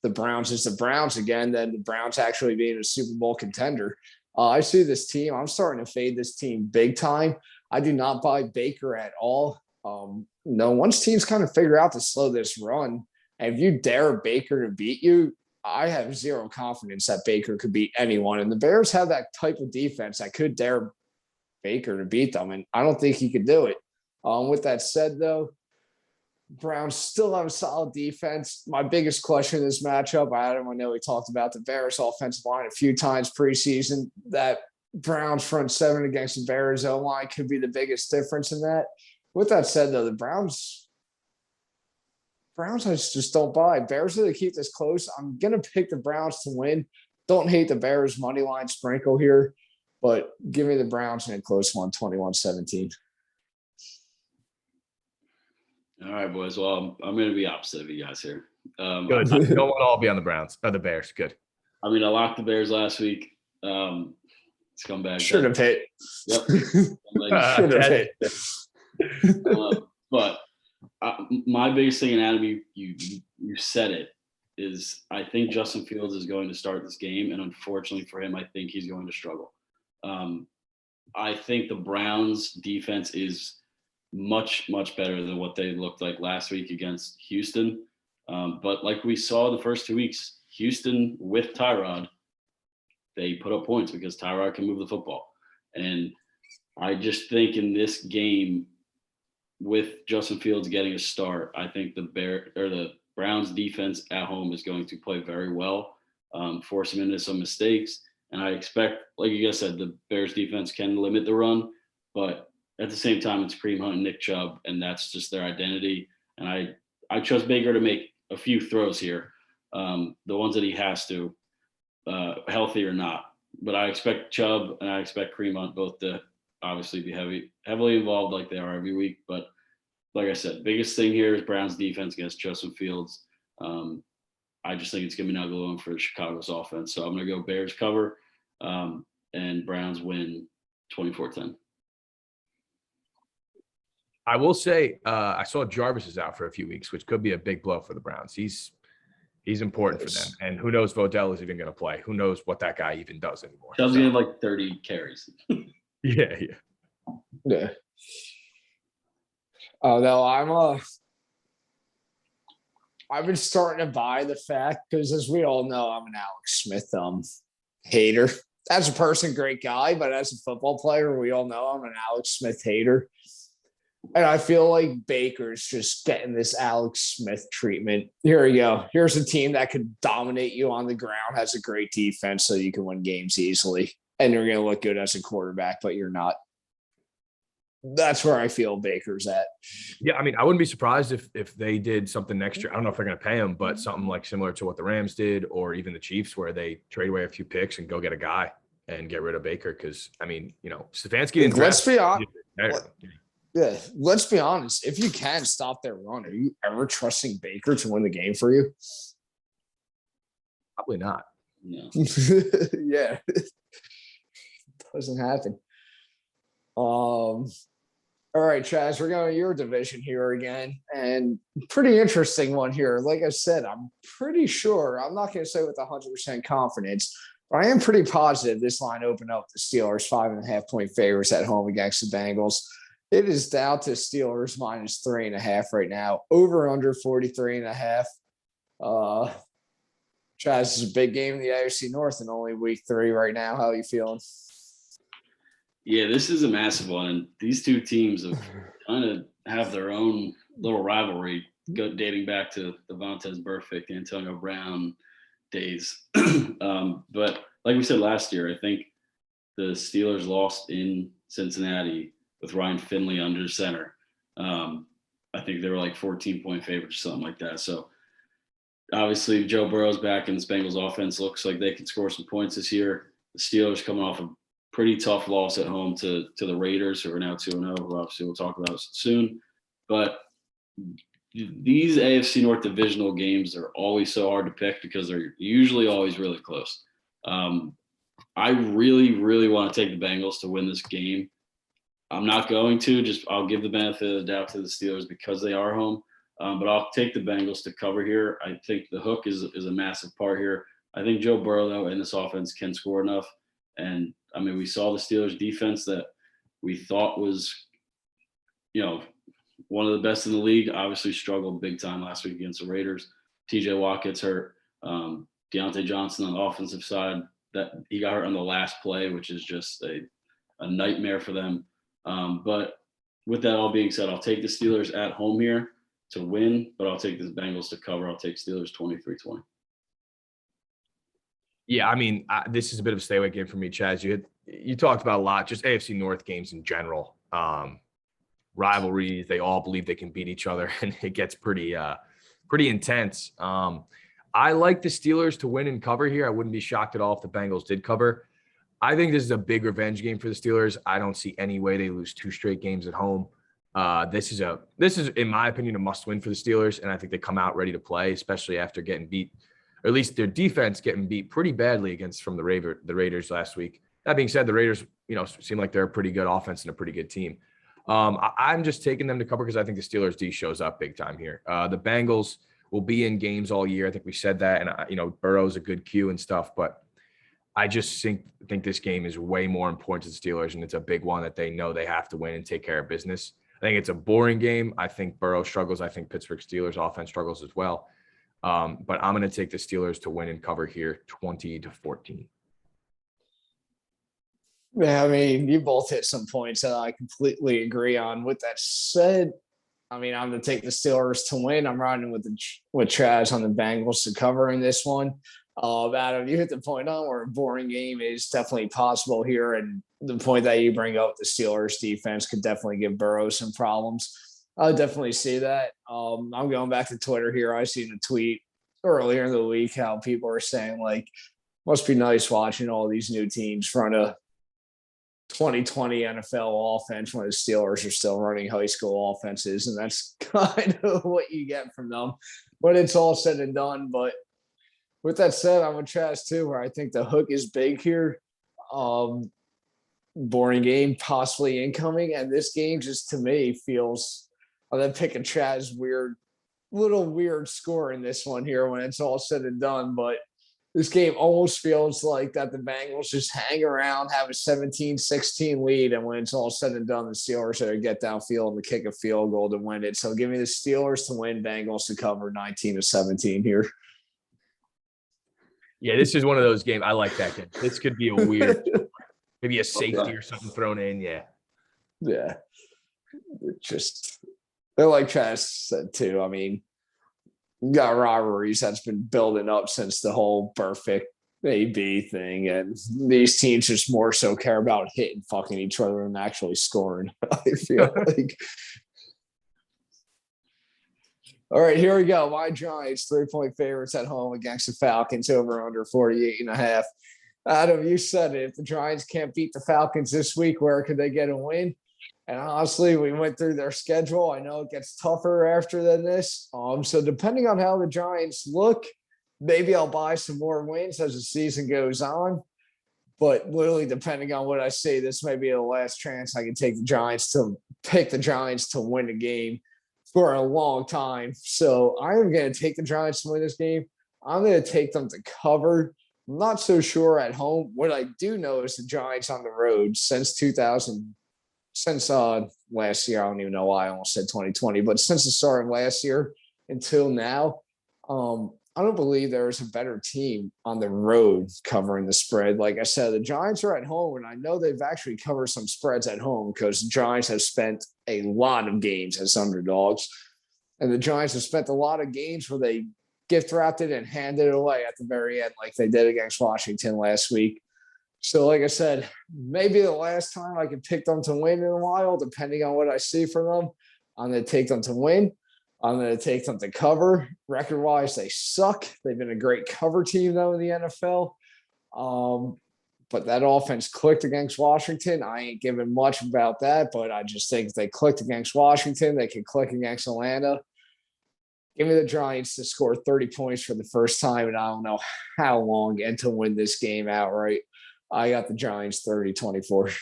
the Browns is the Browns again, than the Browns actually being a Super Bowl contender. I see this team. I'm starting to fade this team big time. I do not buy Baker at all. No, once teams kind of figure out to slow this run, and if you dare Baker to beat you, I have zero confidence that Baker could beat anyone. And the Bears have that type of defense that could dare Baker to beat them. And I don't think he could do it. With that said, though, Browns still have a solid defense. My biggest question in this matchup, Adam, I know we talked about the Bears offensive line a few times preseason. That Browns front seven against the Bears O-line could be the biggest difference in that. With that said, though, the Browns I just don't buy. Bears are going to keep this close. I'm going to pick the Browns to win. Don't hate the Bears money line sprinkle here, but give me the Browns in a close one, 21-17. All right, boys. Well, I'm going to be opposite of you guys here. Good. Don't want to all be on the Browns or the Bears. Good. I mean, I locked the Bears last week. Scumbag. Should have hit. Yep. Should have hit. But my biggest thing, and Adam, you said it, is I think Justin Fields is going to start this game, and unfortunately for him, I think he's going to struggle. I think the Browns' defense is much, much better than what they looked like last week against Houston. But like we saw the first 2 weeks, Houston with Tyrod, they put up points because Tyrod can move the football. And I just think in this game, with Justin Fields getting a start, I think the Browns defense at home is going to play very well, force them into some mistakes. And I expect, like you guys said, the Bears defense can limit the run, but at the same time, it's Kareem Hunt and Nick Chubb, and that's just their identity. And I trust Baker to make a few throws here, the ones that he has to, healthy or not. But I expect Chubb and I expect Kareem Hunt both to obviously be heavily involved like they are every week. But like I said, biggest thing here is Browns defense against Justin Fields. I just think it's going to be an ugly one for Chicago's offense. So I'm going to go Bears cover and Browns win 24-10. I will say I saw Jarvis is out for a few weeks, which could be a big blow for the Browns. He's important for them. And who knows if Odell is even going to play. Who knows what that guy even does anymore. Chubb's going to have like 30 carries. Yeah. Oh, no, I've been starting to buy the fact, because as we all know, I'm an Alex Smith hater. As a person, great guy, but as a football player, we all know I'm an Alex Smith hater. And I feel like Baker's just getting this Alex Smith treatment. Here we go. Here's a team that could dominate you on the ground, has a great defense, so you can win games easily. And you're going to look good as a quarterback, but you're not. That's where I feel Baker's at. Yeah, I mean, I wouldn't be surprised if they did something next year. I don't know if they're going to pay him, but something like similar to what the Rams did, or even the Chiefs, where they trade away a few picks and go get a guy and get rid of Baker. Because I mean, Stefanski didn't. Let's be honest. Yeah, let's be honest. If you can stop their run, are you ever trusting Baker to win the game for you? Probably not. No. Yeah, doesn't happen. All right, Chaz, we're going to your division here again, and pretty interesting one here. Like I said, I'm pretty sure, I'm not going to say with 100% confidence, but I am pretty positive this line opened up the Steelers 5.5 point favorites at home against the Bengals. It is down to Steelers minus 3.5 right now, over under 43.5. Chaz, this is a big game in the AFC North and only week 3 right now. How are you feeling? Yeah, this is a massive one. And these two teams have kind of have their own little rivalry dating back to the Vontaze Burfict, Antonio Brown days. But like we said last year, I think the Steelers lost in Cincinnati with Ryan Finley under center. I think they were like 14-point favorites or something like that. So obviously Joe Burrow's back and this Bengals offense looks like they can score some points this year. The Steelers coming off a pretty tough loss at home to the Raiders, who are now 2-0, who obviously we'll talk about soon. But these AFC North divisional games are always so hard to pick because they're usually always really close. I really, really want to take the Bengals to win this game. I'm not going to. I'll give the benefit of the doubt to the Steelers because they are home. But I'll take the Bengals to cover here. I think the hook is a massive part here. I think Joe Burrow, though, and this offense can score enough. And, I mean, we saw the Steelers defense that we thought was, one of the best in the league. Obviously struggled big time last week against the Raiders. TJ Watt gets hurt. Deontay Johnson on the offensive side, that he got hurt on the last play, which is just a nightmare for them. But with that all being said, I'll take the Steelers at home here to win, but I'll take the Bengals to cover. I'll take Steelers 23-20. Yeah, I mean, this is a bit of a stay away game for me, Chaz. You talked about a lot, just AFC North games in general. Rivalries, they all believe they can beat each other, and it gets pretty intense. I like the Steelers to win and cover here. I wouldn't be shocked at all if the Bengals did cover. I think this is a big revenge game for the Steelers. I don't see any way they lose 2 straight games at home. This is, in my opinion, a must-win for the Steelers, and I think they come out ready to play, especially after getting beat, or at least their defense getting beat pretty badly from the Raiders last week. That being said, the Raiders, seem like they're a pretty good offense and a pretty good team. I'm just taking them to cover because I think the Steelers D shows up big time here. The Bengals will be in games all year. I think we said that, and Burrow's a good cue and stuff, but I just think this game is way more important to the Steelers, and it's a big one that they know they have to win and take care of business. I think it's a boring game. I think Burrow struggles. I think Pittsburgh Steelers offense struggles as well. But I'm going to take the Steelers to win and cover here 20-14. Yeah, I mean, you both hit some points that I completely agree on. With that said, I mean, I'm going to take the Steelers to win. I'm riding with Chaz on the Bengals to cover in this one. Adam, you hit the point on where a boring game is definitely possible here. And the point that you bring up, the Steelers defense could definitely give Burrow some problems. I definitely see that. I'm going back to Twitter here. I seen a tweet earlier in the week how people are saying, like, must be nice watching all these new teams run a 2020 NFL offense when the Steelers are still running high school offenses. And that's kind of what you get from them when it's all said and done. But with that said, I'm with Chaz too, where I think the hook is big here. Boring game, possibly incoming. And this game just to me feels, I'm then picking Chaz weird score in this one here when it's all said and done. But this game almost feels like that the Bengals just hang around, have a 17-16 lead, and when it's all said and done, the Steelers are going to get downfield and kick a field goal to win it. So give me the Steelers to win, Bengals to cover 19-17 here. Yeah, this is one of those games. I like that game. This could be a weird, maybe a safety or something thrown in. Yeah. Yeah. They're like Chaz said too. I mean, you got rivalries that's been building up since the whole perfect AB thing. And these teams just more so care about hitting fucking each other than actually scoring, I feel like. All right, here we go. My Giants, 3-point favorites at home against the Falcons, over under 48.5. Adam, you said it. If the Giants can't beat the Falcons this week, where could they get a win? And honestly, we went through their schedule. I know it gets tougher after than this. So depending on how the Giants look, maybe I'll buy some more wins as the season goes on. But literally, depending on what I say, this may be the last chance I can take the Giants to picked the Giants to win the game for a long time. So I am going to take the Giants to win this game. I'm going to take them to cover. I'm not so sure at home. What I do know is the Giants on the road since last year. I don't even know why I almost said 2020, but since the start of last year until now, I don't believe there is a better team on the road covering the spread. Like I said, the Giants are at home, and I know they've actually covered some spreads at home because the Giants have spent a lot of games as underdogs. And the Giants have spent a lot of games where they gift wrapped it and handed it away at the very end, like they did against Washington last week. So, like I said, maybe the last time I can pick them to win in a while, depending on what I see from them. I'm going to take them to win. I'm going to take them to cover. Record-wise, they suck. They've been a great cover team, though, in the NFL. But that offense clicked against Washington. I ain't giving much about that, but I just think if they clicked against Washington, they can click against Atlanta. Give me the Giants to score 30 points for the first time, and I don't know how long, and to win this game outright. I got the Giants 30-24.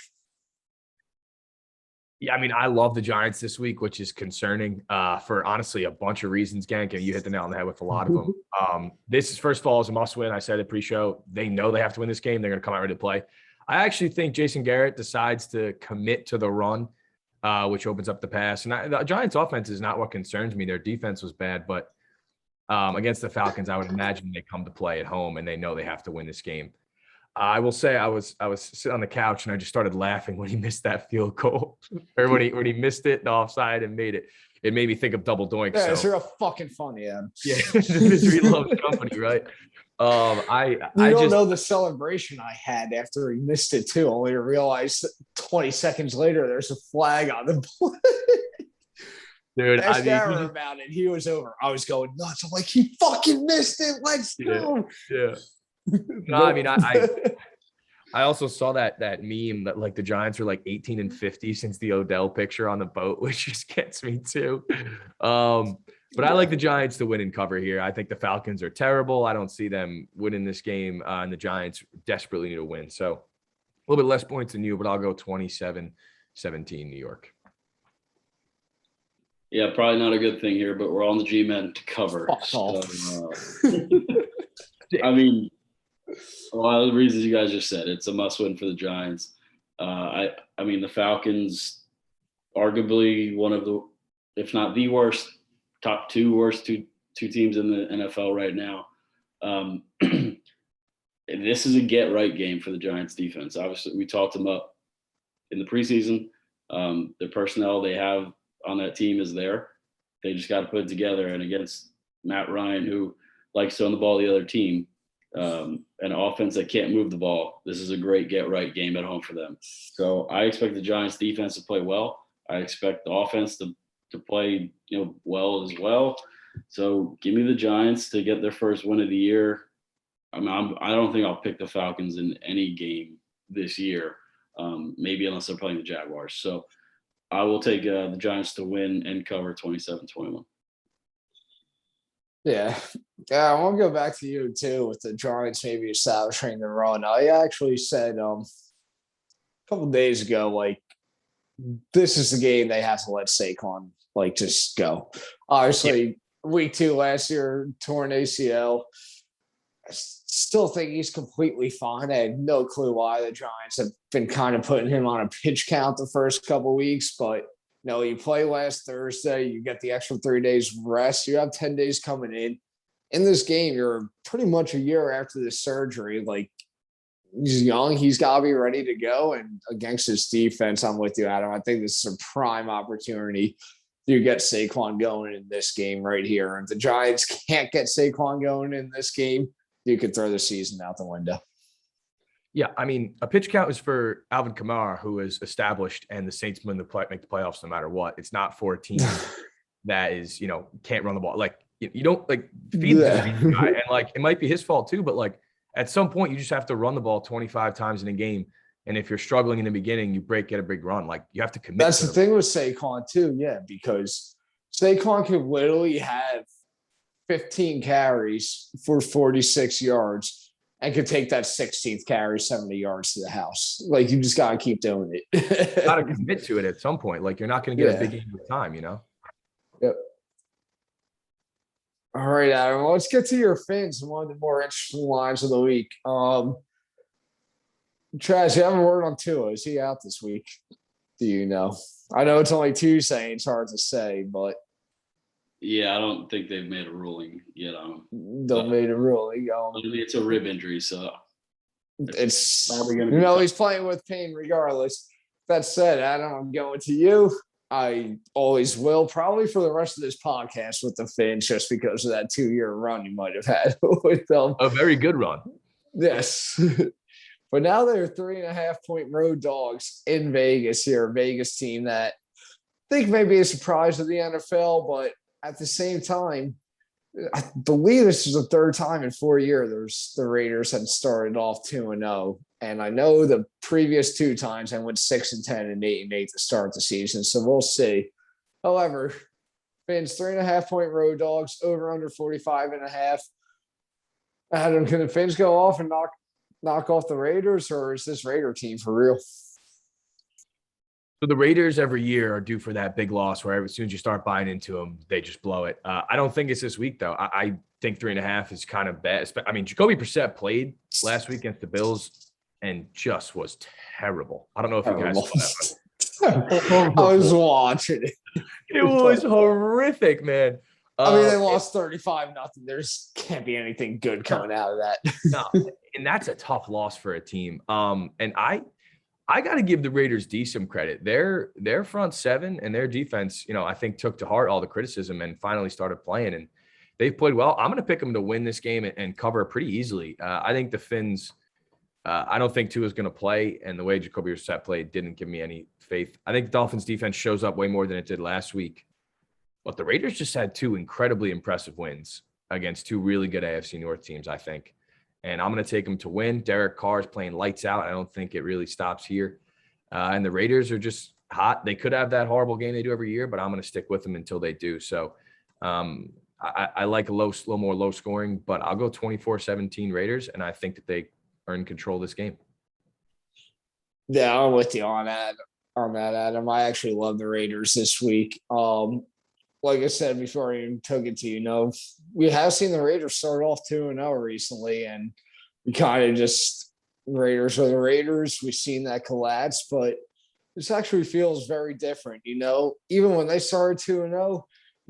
Yeah, I mean, I love the Giants this week, which is concerning for honestly a bunch of reasons, Gank, and you hit the nail on the head with a lot of them. This is, first of all, is a must-win. I said it pre-show. They know they have to win this game. They're going to come out ready to play. I actually think Jason Garrett decides to commit to the run, which opens up the pass. And the Giants' offense is not what concerns me. Their defense was bad, but against the Falcons, I would imagine they come to play at home, and they know they have to win this game. I will say I was sitting on the couch and I just started laughing when he missed that field goal, or when he missed it and offside and made it. It made me think of Double Doink. Yeah, it's real fucking funny, Adam. Yeah, misery loves company, right? I don't know the celebration I had after he missed it too. Only to realize 20 seconds later there's a flag on the play. Dude, asked Aaron about it. He was over. I was going nuts. I'm like, he fucking missed it. Let's go. Yeah. No, I mean, I also saw that meme that like the Giants are like 18-50 since the Odell picture on the boat, which just gets me too. But I like the Giants to win and cover here. I think the Falcons are terrible. I don't see them winning this game, and the Giants desperately need to win. So a little bit less points than you, but I'll go 27-17 New York. Yeah, probably not a good thing here, but we're on the G-Men to cover. So, I mean, a lot of the reasons you guys just said, it's a must-win for the Giants. I mean, the Falcons, arguably one of the, if not the worst, top two worst two teams in the NFL right now. This is a get-right game for the Giants defense. Obviously, we talked them up in the preseason. The personnel they have on that team is there. They just got to put it together. And against Matt Ryan, who likes to own the ball the other team, an offense that can't move the ball, this is a great get-right game at home for them. So I expect the Giants defense to play well. I expect the offense to play, well as well. So give me the Giants to get their first win of the year. I don't think I'll pick the Falcons in any game this year, maybe unless they're playing the Jaguars. So I will take the Giants to win and cover 27-21. Yeah, I want to go back to you too with the Giants maybe establishing the run. I actually said a couple of days ago, like, this is the game they have to let Saquon just go. Obviously, week 2 last year, torn ACL. I still think he's completely fine. I had no clue why the Giants have been kind of putting him on a pitch count the first couple of weeks, but you play last Thursday, you get the extra 3 days rest. You have 10 days coming in. In this game, you're pretty much a year after the surgery. Like, he's young. He's got to be ready to go. And against his defense, I'm with you, Adam. I think this is a prime opportunity to get Saquon going in this game right here. And if the Giants can't get Saquon going in this game, you could throw the season out the window. Yeah, I mean, a pitch count is for Alvin Kamara, who is established, and the Saints make the playoffs no matter what. It's not for a team that is, can't run the ball. Like, you don't feed the guy, and it might be his fault too. But at some point, you just have to run the ball 25 times in a game. And if you're struggling in the beginning, you get a big run. You have to commit. That's the thing with Saquon too, yeah, because Saquon could literally have 15 carries for 46 yards. and could take that 16th carry 70 yards to the house. Like, you just got to keep doing it. Got to commit to it at some point. Like, you're not going to get a big game of time, Yep. All right, Adam, let's get to your Fins, one of the more interesting lines of the week. Trash, you haven't word on Tua. Is he out this week? Do you know? I know it's only Tuesday and it's hard to say, but Yeah, I don't think they've made a ruling yet on him. don't made a ruling. It's a rib injury, so It's probably gonna be tough. he's playing with pain regardless. That said, Adam, I'm going to you. I always will, probably for the rest of this podcast with the Fins, just because of that 2-year run you might have had with them. A very good run. Yes. But now they're 3.5-point road dogs in Vegas here, a Vegas team that I think may be a surprise of the NFL, but at the same time, I believe this is the third time in 4 years the Raiders had started off 2-0. And I know the previous 2 times I went 6-10 and 8-8 to start the season. So we'll see. However, Fins 3.5-point road dogs, over under 45.5. Adam, can the Fins go off and knock off the Raiders, or is this Raider team for real? So the Raiders every year are due for that big loss where as soon as you start buying into them, they just blow it. I don't think it's this week, though. I think 3.5 is kind of bad. I mean, Jacoby Brissett played last week against the Bills and just was terrible. I don't know if you guys saw that. I was watching it. It was horrific, man. I mean, they lost 35-0. There's can't be anything good coming out of that. No, and that's a tough loss for a team. And I got to give the Raiders decent credit. Their front seven and their defense, I think took to heart all the criticism and finally started playing. And they've played well. I'm going to pick them to win this game and cover pretty easily. I think the Fins. I don't think Tua is going to play, and the way Jacoby Brissett played didn't give me any faith. I think the Dolphins defense shows up way more than it did last week. But the Raiders just had 2 incredibly impressive wins against 2 really good AFC North teams, I think. And I'm going to take them to win. Derek Carr is playing lights out. I don't think it really stops here. And the Raiders are just hot. They could have that horrible game they do every year, but I'm going to stick with them until they do. So I like a little more low scoring, but I'll go 24-17 Raiders, and I think that they are in control of this game. Yeah, I'm with you on that, Adam. I actually love the Raiders this week. Like I said before I even took it to you, we have seen the Raiders start off 2-0 recently, and we kind of just Raiders are the Raiders. We've seen that collapse, but this actually feels very different. Even when they started 2-0,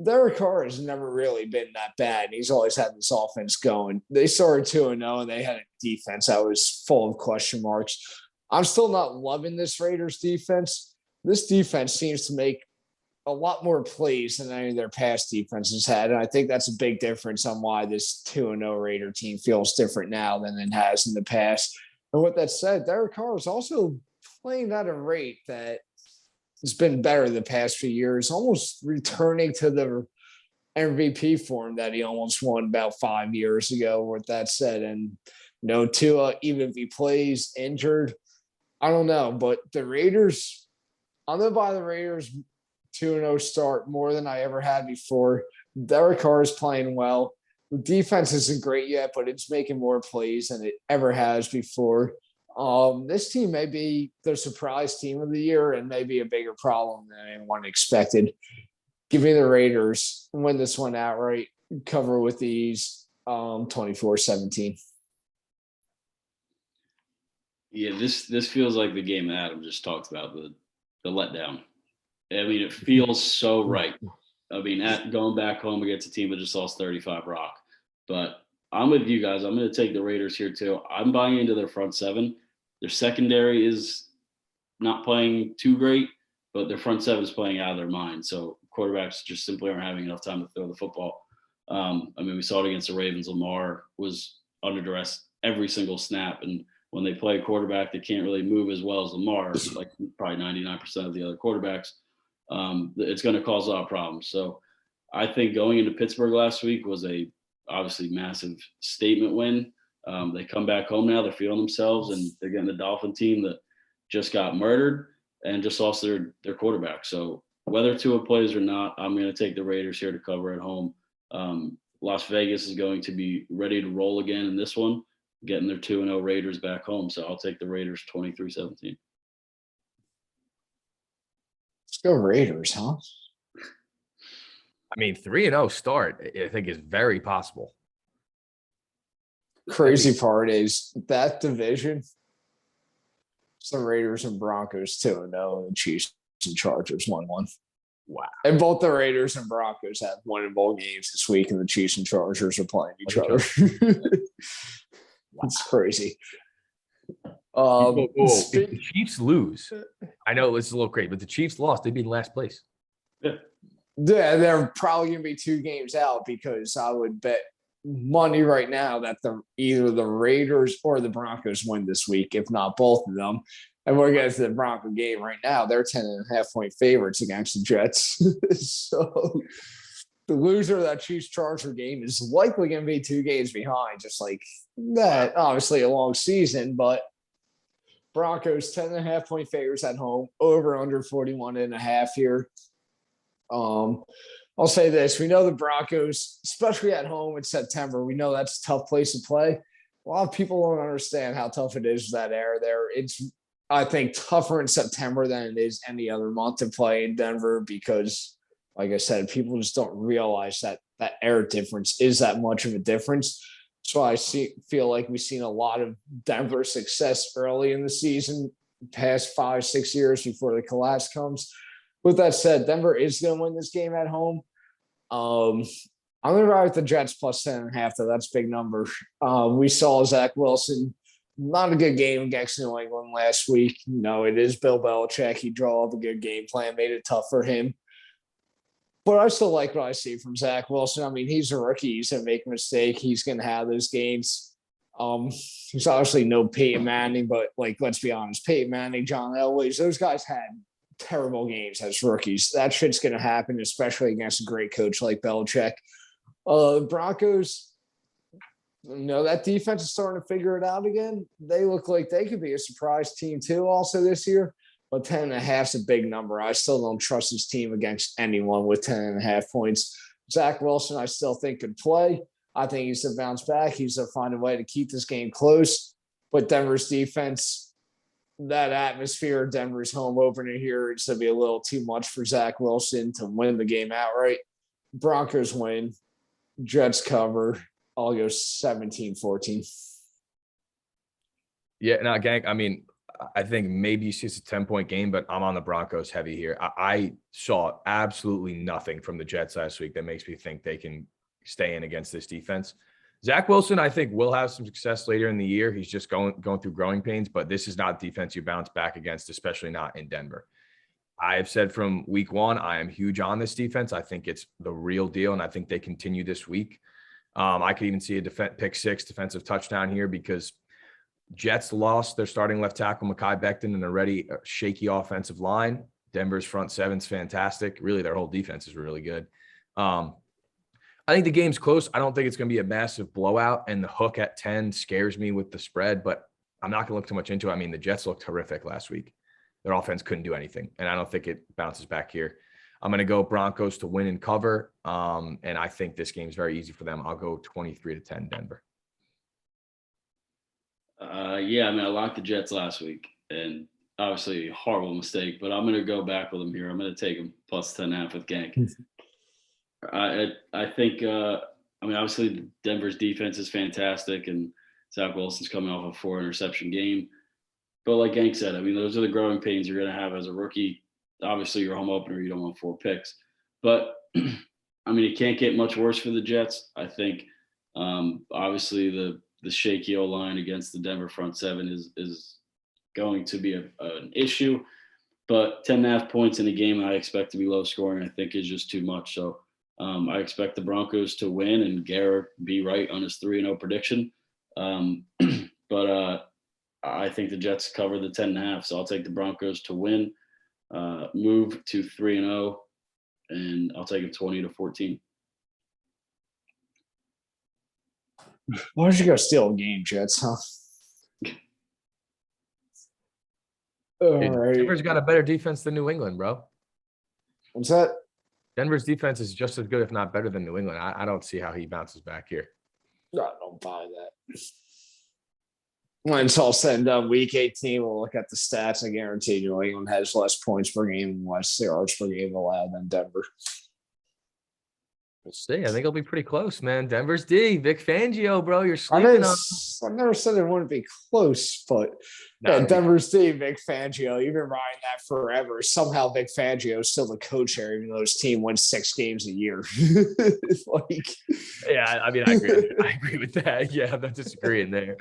Derek Carr has never really been that bad. He's always had this offense going. They started 2-0, and they had a defense that was full of question marks. I'm still not loving this Raiders defense. This defense seems to make a lot more plays than any of their past defenses had. And I think that's a big difference on why this 2-0 Raider team feels different now than it has in the past. And with that said, Derek Carr is also playing at a rate that has been better the past few years, almost returning to the MVP form that he almost won about 5 years ago. With that said, and Tua, even if he plays injured, I don't know. But the Raiders, I'm going to buy the Raiders 2-0 start more than I ever had before. Derek Carr is playing well. The defense isn't great yet, but it's making more plays than it ever has before. This team may be the surprise team of the year and maybe a bigger problem than anyone expected. Give me the Raiders, win this one outright, cover with these 24-17. Yeah, this feels like the game that Adam just talked about, the letdown. I mean, it feels so right. I mean, going back home against a team that just lost 35 rock. But I'm with you guys. I'm going to take the Raiders here too. I'm buying into their front seven. Their secondary is not playing too great, but their front seven is playing out of their mind. So quarterbacks just simply aren't having enough time to throw the football. I mean, we saw it against the Ravens. Lamar was under duress every single snap. And when they play a quarterback that can't really move as well as Lamar, like probably 99% of the other quarterbacks, it's going to cause a lot of problems. So I think going into Pittsburgh last week was a obviously massive statement win. They come back home now, they're feeling themselves, and they're getting the Dolphin team that just got murdered and just lost their quarterback. So whether Tua plays or not, I'm going to take the Raiders here to cover at home. Las Vegas is going to be ready to roll again in this one. getting their 2-0 Raiders back home. So I'll take the Raiders 23-17. Let's go Raiders, huh? I mean, 3-0 start, I think, is very possible. Crazy part is that division. It's the Raiders and Broncos 2-0, and the Chiefs and Chargers 1-1. Wow. And both the Raiders and Broncos have won in bowl games this week, and the Chiefs and Chargers are playing each other. It's crazy. If the Chiefs lose, I know this is a little crazy, but the Chiefs lost, they'd be in last place. Yeah, they're probably going to be 2 games out because I would bet money right now that either the Raiders or the Broncos win this week, if not both of them. And we're getting to the Bronco game right now. They're 10.5-point favorites against the Jets. So the loser of that Chiefs Charger game is likely going to be 2 games behind, just like that. Obviously, a long season, but Broncos 10.5-point favorites at home, over under 41.5 here. I'll say this. We know the Broncos, especially at home in September, we know that's a tough place to play. A lot of people don't understand how tough it is that era there. It's, I think, tougher in September than it is any other month to play in Denver because, like I said, people just don't realize that that air difference is that much of a difference. So I feel like we've seen a lot of Denver success early in the season, past 5-6 years before the collapse comes. With that said, Denver is going to win this game at home. I'm going to ride with the Jets plus 10.5, though. That's a big number. We saw Zach Wilson, not a good game against New England last week. You know, it is Bill Belichick. He drew up a good game plan, made it tough for him. But I still like what I see from Zach Wilson. I mean, he's a rookie. He's going to make a mistake. He's going to have those games. He's obviously no Peyton Manning, but, like, let's be honest, Peyton Manning, John Elway, those guys had terrible games as rookies. That shit's going to happen, especially against a great coach like Belichick. Broncos, you know, that defense is starting to figure it out again. They look like they could be a surprise team too also this year, but 10.5 is a big number. I still don't trust this team against anyone with 10.5 points. Zach Wilson, I still think could play. I think he's to bounce back. He's to find a way to keep this game close. But Denver's defense, that atmosphere, Denver's home opener here, it's going to be a little too much for Zach Wilson to win the game outright. Broncos win. Jets cover. I'll go 17-14. Yeah, now, gang, I mean, I think maybe you see it's a 10-point game, but I'm on the Broncos heavy here. I saw absolutely nothing from the Jets last week that makes me think they can stay in against this defense. Zach Wilson, I think, will have some success later in the year. He's just going through growing pains, but this is not defense you bounce back against, especially not in Denver. I have said from week 1, I am huge on this defense. I think it's the real deal, and I think they continue this week. I could even see a pick 6 defensive touchdown here because Jets lost their starting left tackle, Mekhi Becton, and already shaky offensive line. Denver's front seven's fantastic. Really, their whole defense is really good. I think the game's close. I don't think it's going to be a massive blowout, and the hook at 10 scares me with the spread, but I'm not going to look too much into it. I mean, the Jets looked horrific last week. Their offense couldn't do anything, and I don't think it bounces back here. I'm going to go Broncos to win and cover, and I think this game's very easy for them. I'll go 23-10 Denver. Yeah, I mean, I locked the Jets last week, and obviously a horrible mistake, but I'm going to go back with them here. I'm going to take them plus 10.5 with Gank. I think, I mean, obviously Denver's defense is fantastic, and Zach Wilson's coming off a 4-interception game. But like Gank said, I mean, those are the growing pains you're going to have as a rookie. Obviously, your home opener, you don't want 4 picks. But, I mean, it can't get much worse for the Jets. I think, obviously, the shaky O-line against the Denver front seven is going to be an issue. But 10.5 points in a game I expect to be low scoring, I think, is just too much. So, I expect the Broncos to win and Garrett be right on his 3-0 prediction. But I think the Jets cover the 10.5, so I'll take the Broncos to win, move to 3-0, and I'll take it 20-14. Why don't you go steal a game, Jets, huh? All right. Denver's got a better defense than New England, bro. What's that? Denver's defense is just as good, if not better, than New England. I don't see how he bounces back here. No, I don't buy that. when it's all said and done, week 18, we'll look at the stats. I guarantee New England has less points per game and less yards per game allowed than Denver. We'll see. I think it'll be pretty close, man. Denver's D. Vic Fangio, bro. You're I sleeping on. never said it wouldn't be close, but yeah, Denver's D, Vic Fangio. You've been riding that forever. Somehow Vic Fangio is still the coach there, even though his team wins 6 games a year. Like, yeah, I mean, I agree. I agree with that. Yeah, I'm not disagreeing there.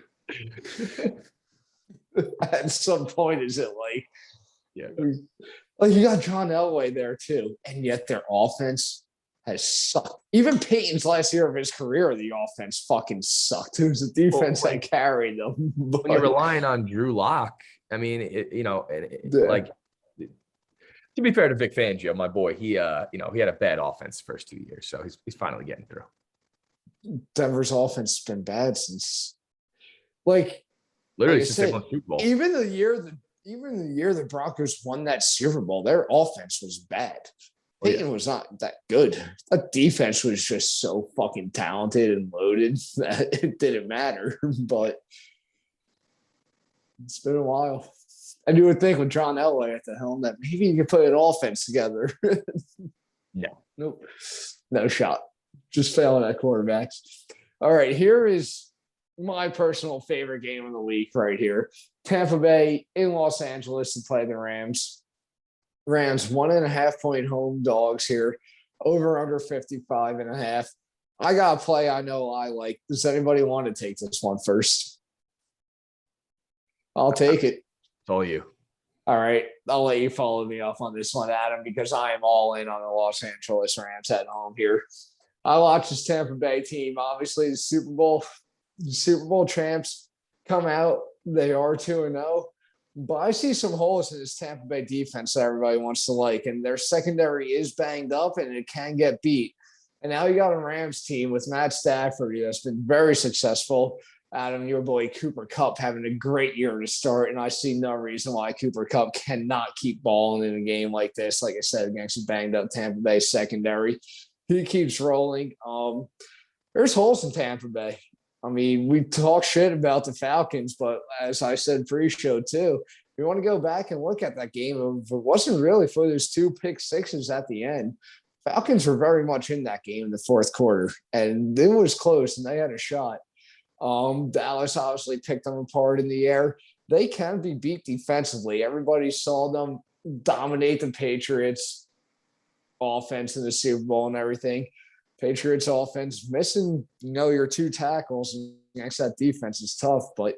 At some point, is it like, yeah, like you got John Elway there too, and yet their offense has sucked. Even Peyton's last year of his career, the offense fucking sucked. It was the defense that carried them. When you're relying on Drew Lock, I mean, like, to be fair to Vic Fangio, my boy, he had a bad offense the first 2 years, so he's finally getting through. Denver's offense has been bad since, like, literally like since they won Super Bowl. Even the year the Broncos won that Super Bowl, their offense was bad. Peyton was not that good. That defense was just so fucking talented and loaded that it didn't matter. But it's been a while. And you would think with John Elway at the helm that maybe you could put an offense together. No. Nope. No shot. Just failing at quarterbacks. All right, here is my personal favorite game of the week right here. Tampa Bay in Los Angeles to play the Rams. Rams 1.5-point home dogs here, over under 55.5. I got a play I know I like. Does anybody want to take this one first? I'll take it. It's all you. All right. I'll let you follow me up on this one, Adam, because I am all in on the Los Angeles Rams at home here. I watch this Tampa Bay team. Obviously, the Super Bowl champs come out. They are 2-0. But I see some holes in this Tampa Bay defense that everybody wants to like, and their secondary is banged up and it can get beat. And now you got a Rams team with Matt Stafford that's been very successful. Adam, your boy Cooper Kupp having a great year to start, and I see no reason why Cooper Kupp cannot keep balling in a game like this. Like I said, against a banged up Tampa Bay secondary, he keeps rolling. There's holes in Tampa Bay. I mean, we talk shit about the Falcons, but as I said pre-show too, if you want to go back and look at that game, if it wasn't really for those 2 pick sixes at the end, Falcons were very much in that game in the fourth quarter, and it was close, and they had a shot. Dallas obviously picked them apart in the air. They can be beat defensively. Everybody saw them dominate the Patriots offense in the Super Bowl and everything. Patriots offense missing, your 2 tackles against that defense is tough, but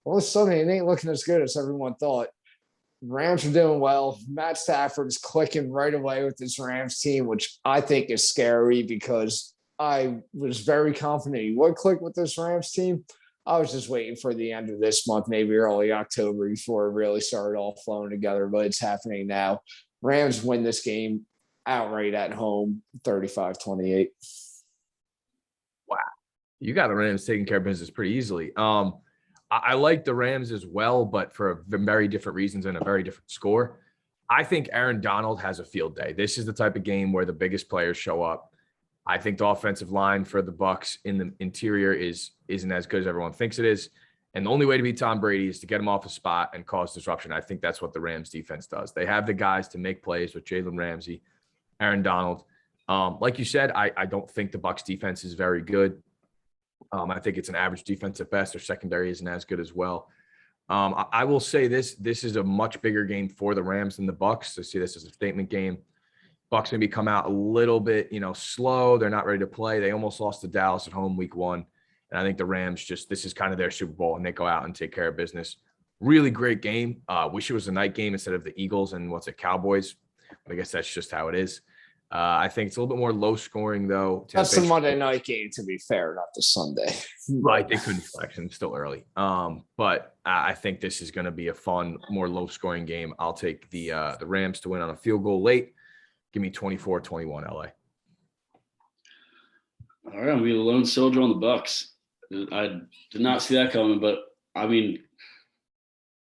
all of a sudden it ain't looking as good as everyone thought. Rams are doing well. Matt Stafford's clicking right away with this Rams team, which I think is scary because I was very confident he would click with this Rams team. I was just waiting for the end of this month, maybe early October, before it really started all flowing together, but it's happening now. Rams win this game outright at home, 35-28. Wow. You got the Rams taking care of business pretty easily. I like the Rams as well, but for very different reasons and a very different score. I think Aaron Donald has a field day. This is the type of game where the biggest players show up. I think the offensive line for the Bucs in the interior isn't as good as everyone thinks it is. And the only way to beat Tom Brady is to get him off a spot and cause disruption. I think that's what the Rams defense does. They have the guys to make plays with Jalen Ramsey, Aaron Donald. Like you said, I don't think the Bucs defense is very good. I think it's an average defense at best. Their secondary isn't as good as well. I will say this is a much bigger game for the Rams than the Bucs. I see this as a statement game. Bucs maybe come out a little bit, slow. They're not ready to play. They almost lost to Dallas at home week 1. And I think the Rams this is kind of their Super Bowl, and they go out and take care of business. Really great game. Wish it was a night game instead of the Eagles and Cowboys. I guess that's just how it is. I think it's a little bit more low scoring though. That's the Monday night game, to be fair, not the Sunday. Right. They couldn't flex and it's still early. But I think this is going to be a fun, more low scoring game. I'll take the Rams to win on a field goal late. Give me 24-21 LA. All right. I'm going to be the lone soldier on the Bucs. I did not see that coming, but I mean,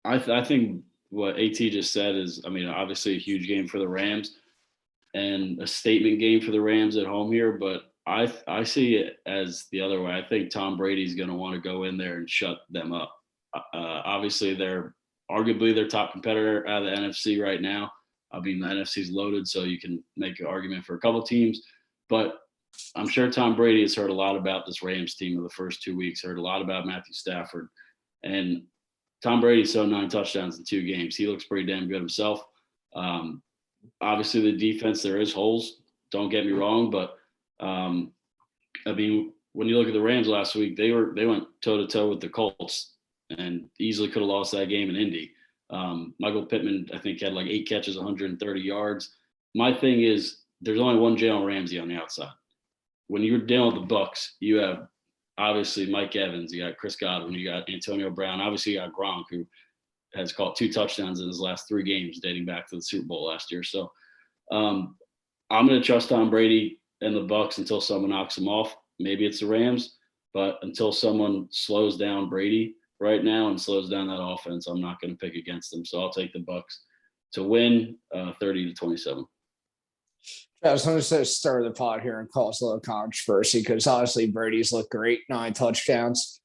I think what AT just said is, obviously a huge game for the Rams and a statement game for the Rams at home here, but I see it as the other way. I think Tom Brady's going to want to go in there and shut them up. Obviously, they're arguably their top competitor out of the NFC right now. I mean, the NFC is loaded, so you can make an argument for a couple teams. But I'm sure Tom Brady has heard a lot about this Rams team in the first 2 weeks, heard a lot about Matthew Stafford. And Tom Brady's thrown 9 touchdowns in 2 games. He looks pretty damn good himself. Obviously, the defense, there is holes. Don't get me wrong, but I mean, when you look at the Rams last week, they went toe to toe with the Colts and easily could have lost that game in Indy. Michael Pittman, I think, had like 8 catches, 130 yards. My thing is, there's only one Jalen Ramsey on the outside. When you're dealing with the Bucs, you have obviously Mike Evans, you got Chris Godwin, you got Antonio Brown, obviously you got Gronk, who has caught 2 touchdowns in his last 3 games dating back to the Super Bowl last year. So I'm going to trust Tom Brady and the Bucs until someone knocks him off. Maybe it's the Rams, but until someone slows down Brady right now and slows down that offense, I'm not going to pick against them. So I'll take the Bucs to win 30-27. I was going to stir the pot here and cause a little controversy because honestly, Brady's looked great, 9 touchdowns,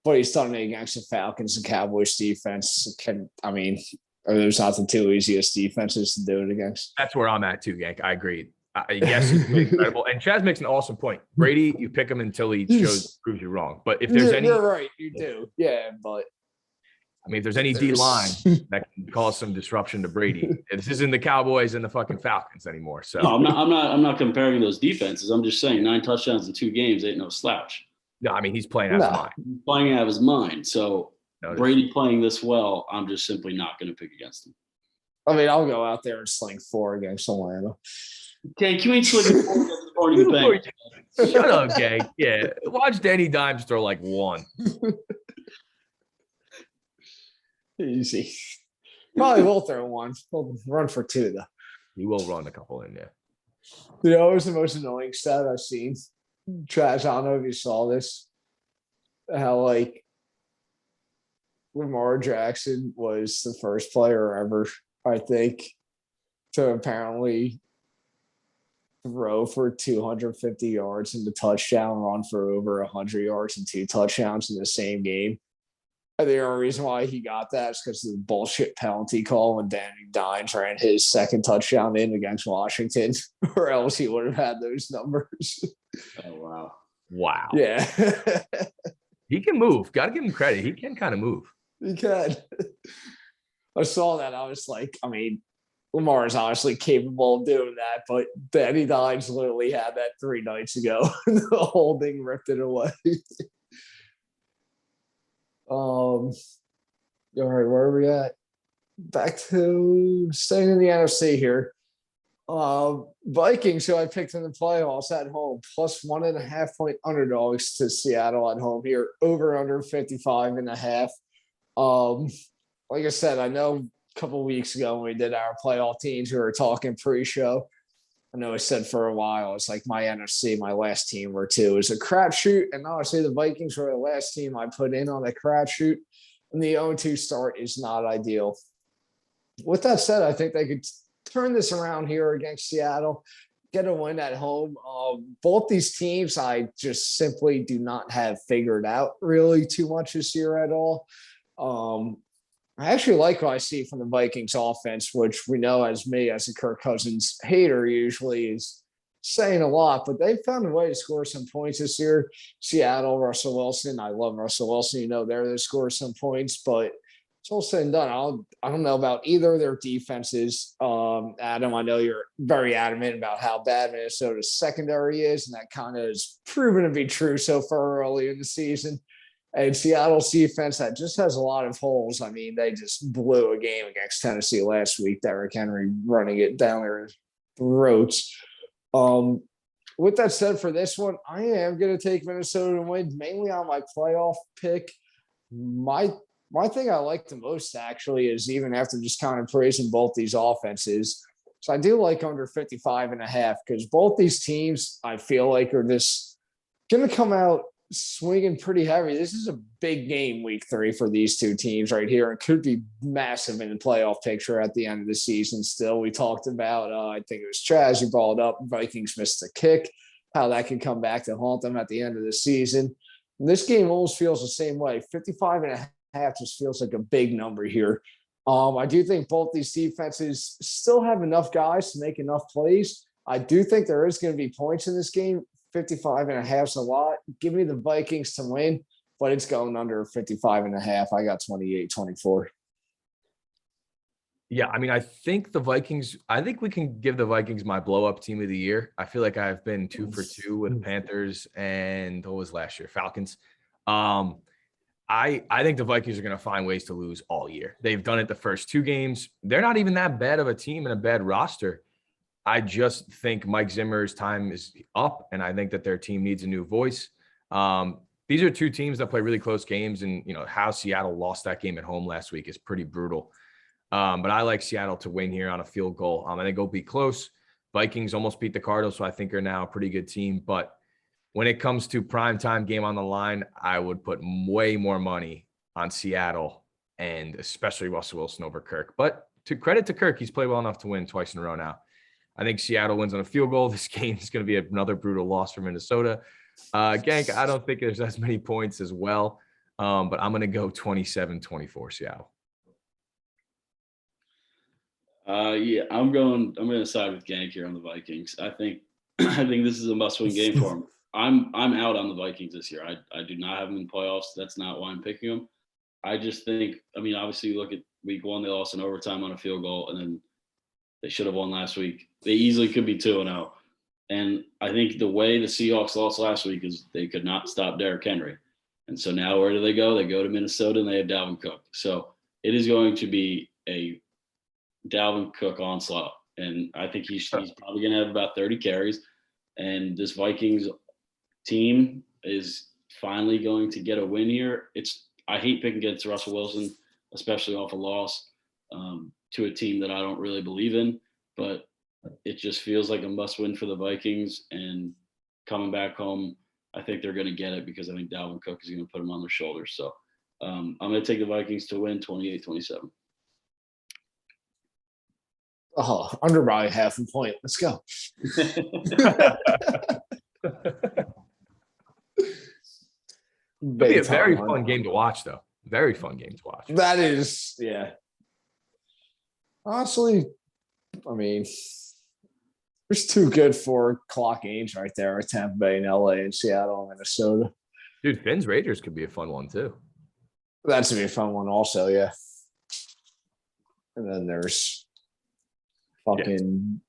but he's done it against the Falcons and Cowboys defense. Are those not the 2 easiest defenses to do it against? That's where I'm at too, Yank. I agree. Yes, he's incredible. And Chaz makes an awesome point. Brady, you pick him until he proves you wrong. But if there's any, you're right, you do, yeah. But I mean, if there's any D line that can cause some disruption to Brady, this isn't the Cowboys and the fucking Falcons anymore. So no, I'm not comparing those defenses. I'm just saying 9 touchdowns in 2 games ain't no slouch. No, I mean, he's playing out of his mind. He's playing out of his mind. So Brady playing this well, I'm just simply not going to pick against him. I mean, I'll go out there and sling 4 against Atlanta. Okay, you ain't slinging 4 against the party of the bank. Shut up, gang. Yeah, watch Danny Dimes throw like 1. Easy. Probably will throw 1. We'll run for 2 though. He will run a couple in there. You know, it was the most annoying stat I've seen. Trash. I don't know if you saw this. How like Lamar Jackson was the first player ever, I think, to apparently throw for 250 yards in the touchdown, run for over 100 yards and 2 touchdowns in the same game. And the only reason why he got that is because of the bullshit penalty call when Danny Dimes ran his second touchdown in against Washington, or else he would have had those numbers. Oh, wow. Wow. Yeah. He can move. Got to give him credit. He can kind of move. He can. I saw that. I was like, I mean, Lamar is obviously capable of doing that, but Danny Dimes literally had that 3 nights ago. The whole thing ripped it away. All right, where are we at? Back to staying in the NFC here. Vikings, who I picked in the playoffs at home, plus 1.5 point underdogs to Seattle at home here, over under 55.5. Like I said, I know a couple of weeks ago when we did our playoff teams, we were talking pre-show. I know I said for a while, it's like my NFC, my last team or 2 is a crapshoot. And honestly, the Vikings were the last team I put in on a crapshoot. And the 0-2 start is not ideal. With that said, I think they could turn this around here against Seattle, get a win at home. Both these teams, I just simply do not have figured out really too much this year at all. I actually like what I see from the Vikings offense, which we know as me, as a Kirk Cousins hater, usually is saying a lot, but they found a way to score some points this year. Seattle, Russell Wilson. I love Russell Wilson. You know, they're to score some points, but it's all said and done. I don't know about either of their defenses. Adam, I know you're very adamant about how bad Minnesota's secondary is, and that kind of is proven to be true so far early in the season. And Seattle's defense that just has a lot of holes. I mean, they just blew a game against Tennessee last week. Derrick Henry running it down their throats. With that said, for this one, I am going to take Minnesota to win, mainly on my playoff pick. My thing I like the most, actually, is even after just kind of praising both these offenses, so I do like under 55.5 because both these teams, I feel like, are just going to come out swinging pretty heavy. This is a big game week 3 for these 2 teams right here. It could be massive in the playoff picture at the end of the season. Still, we talked about, I think it was Chaz who brought up Vikings missed a kick, how that could come back to haunt them at the end of the season. And this game almost feels the same way. 55.5 half just feels like a big number here. I do think both these defenses still have enough guys to make enough plays. I do think there is going to be points in this game. 55.5 is a lot. Give me the Vikings to win, but it's going under 55.5. I got 28-24. Yeah, I mean, I think we can give the Vikings my blow up team of the year. I feel like I've been 2 for 2 with the Panthers and what was last year? Falcons. I think the Vikings are going to find ways to lose all year. They've done it the first 2 games. They're not even that bad of a team and a bad roster. I just think Mike Zimmer's time is up, and I think that their team needs a new voice. These are 2 teams that play really close games, and how Seattle lost that game at home last week is pretty brutal. But I like Seattle to win here on a field goal. I think it'll be close. Vikings almost beat the Cardinals, so I think are now a pretty good team. But when it comes to primetime game on the line, I would put way more money on Seattle, and especially Russell Wilson over Kirk. But to credit to Kirk, he's played well enough to win twice in a row now. I think Seattle wins on a field goal. This game is going to be another brutal loss for Minnesota. Gank, I don't think there's as many points as well, but I'm going to go 27-24 Seattle. Yeah, I'm going to side with Gank here on the Vikings. I think this is a must-win game for him. I'm out on the Vikings this year. I do not have them in the playoffs. That's not why I'm picking them. I just think, obviously you look at week 1, they lost in overtime on a field goal, and then they should have won last week. They easily could be 2-0. And I think the way the Seahawks lost last week is they could not stop Derrick Henry. And so now where do they go? They go to Minnesota and they have Dalvin Cook. So it is going to be a Dalvin Cook onslaught. And I think he's probably going to have about 30 carries. And this Vikings team is finally going to get a win here. I hate picking against Russell Wilson, especially off a loss to a team that I don't really believe in, but it just feels like a must win for the Vikings. And coming back home, I think they're going to get it because I think Dalvin Cook is going to put them on their shoulders. So I'm going to take the Vikings to win 28-27. Oh, under by half a point. Let's go. It'll be a very fun game to watch, though. Very fun game to watch. That is, yeah. Honestly, there's 2 good 4 o'clock games right there with Tampa Bay and LA and Seattle and Minnesota. Dude, Finns Raiders could be a fun one, too. That's going to be a fun one also, yeah. And then there's fucking,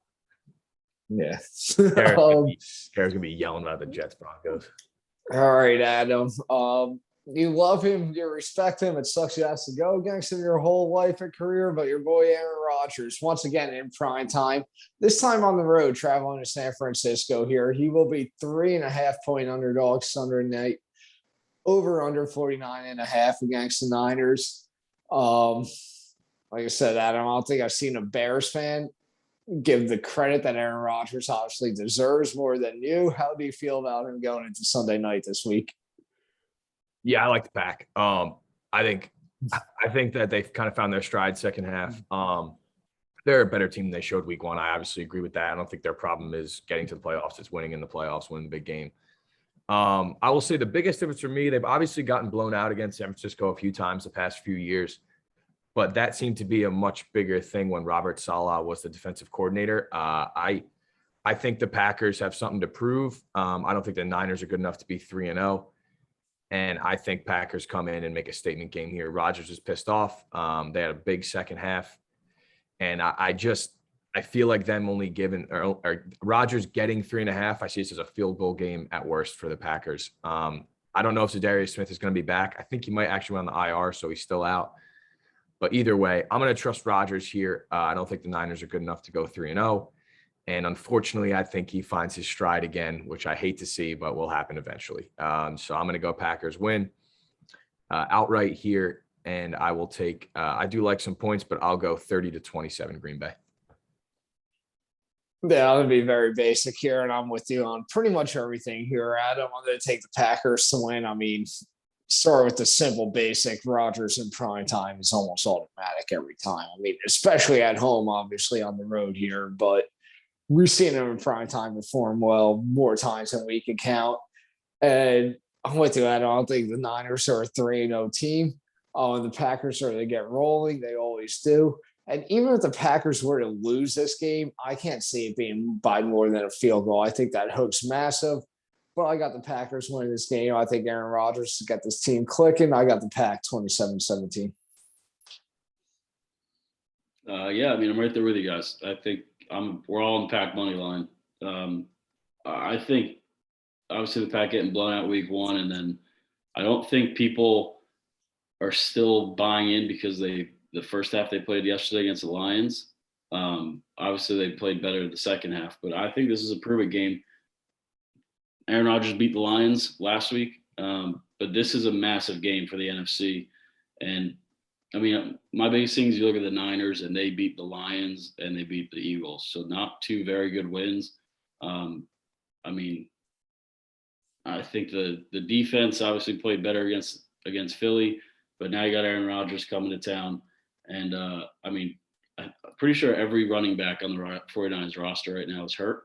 yeah. Kara's going to be yelling about the Jets Broncos. All right, Adam. You love him, you respect him. It sucks he has to go against him your whole life and career, but your boy Aaron Rodgers, once again in prime time, this time on the road, traveling to San Francisco here. He will be 3.5-point underdog Sunday night, over under 49.5 against the Niners. Like I said, Adam, I don't think I've seen a Bears fan give the credit that Aaron Rodgers obviously deserves more than you. How do you feel about him going into Sunday night this week? Yeah, I like the Pack. I think that they've kind of found their stride second half. They're a better team than they showed week 1. I obviously agree with that. I don't think their problem is getting to the playoffs. It's winning in the playoffs, winning the big game. I will say the biggest difference for me, they've obviously gotten blown out against San Francisco a few times the past few years, but that seemed to be a much bigger thing when Robert Saleh was the defensive coordinator. I think the Packers have something to prove. I don't think the Niners are good enough to be 3-0. And I think Packers come in and make a statement game here. Rodgers is pissed off. They had a big second half. And I feel like them only giving or Rodgers getting 3.5. I see this as a field goal game at worst for the Packers. I don't know if Za'Darius Smith is going to be back. I think he might actually be on the IR, so he's still out. But either way, I'm going to trust Rodgers here. I don't think the Niners are good enough to go 3-0. And unfortunately, I think he finds his stride again, which I hate to see, but will happen eventually. So I'm going to go Packers win outright here. And I will take, I do like some points, but I'll go 30-27 Green Bay. Yeah, I'm going to be very basic here, and I'm with you on pretty much everything here, Adam. I'm going to take the Packers to win. Start with the simple basic. Rodgers in prime time is almost automatic every time. Especially at home, obviously on the road here, but we've seen him in prime time perform well more times than we can count. And I'm with you, Adam. I don't think the Niners are a 3-0 team. Oh, and the Packers are they get rolling, they always do. And even if the Packers were to lose this game, I can't see it being by more than a field goal. I think that hook's massive. But I got the Packers winning this game. I think Aaron Rodgers has got this team clicking. I got the Pack 27-17. Yeah, I mean, I'm right there with you guys. I think we're all on the Pack money line. I think obviously the Pack getting blown out week 1, and then I don't think people are still buying in because the first half they played yesterday against the Lions. Obviously they played better the second half, but I think this is a prove-it game. Aaron Rodgers beat the Lions last week, but this is a massive game for the NFC. And I mean, my biggest thing is you look at the Niners and they beat the Lions and they beat the Eagles. So not 2 very good wins. I mean, I think the defense obviously played better against Philly, but now you got Aaron Rodgers coming to town. And I mean, I'm pretty sure every running back on the 49ers roster right now is hurt.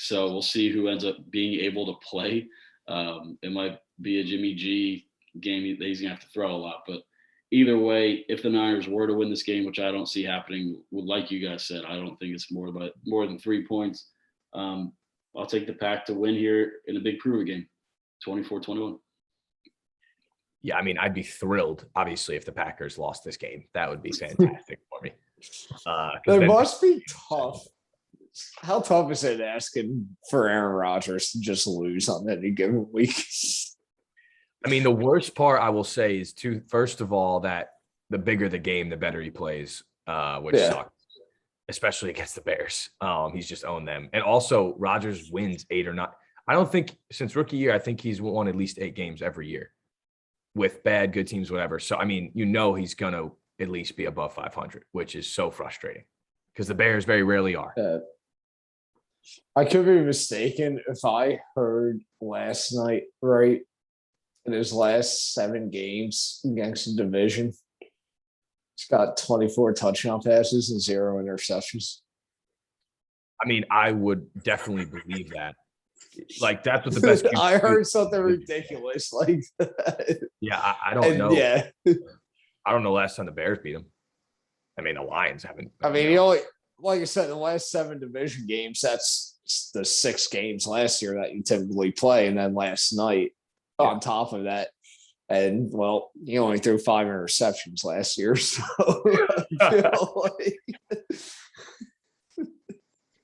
So we'll see who ends up being able to play. It might be a Jimmy G game that he's going to have to throw a lot. But either way, if the Niners were to win this game, which I don't see happening, like you guys said, I don't think it's more than 3 points. I'll take the Pack to win here in a big prove game, 24-21. Yeah, I mean, I'd be thrilled, obviously, if the Packers lost this game. That would be fantastic for me. It must be tough. How tough is it asking for Aaron Rodgers to just lose on any given week? I mean, the worst part I will say is first of all, that the bigger the game, the better he plays, which sucks, especially against the Bears. He's just owned them. And also Rodgers wins 8 or 9. I don't think since rookie year, I think he's won at least 8 games every year with bad, good teams, whatever. So, I mean, he's going to at least be above 500, which is so frustrating because the Bears very rarely are. I could be mistaken if I heard last night right. In his last 7 games against the division, he's got 24 touchdown passes and 0 interceptions. I mean, I would definitely believe that. Like, that's what the best. I heard something ridiculous like that. Yeah, I don't know. Yeah. I don't know last time the Bears beat him. I mean, the Lions haven't. I mean, he only, like I said, the last 7 division games, that's the 6 games last year that you typically play. And then last night, on top of that, and well, he only threw 5 interceptions last year, so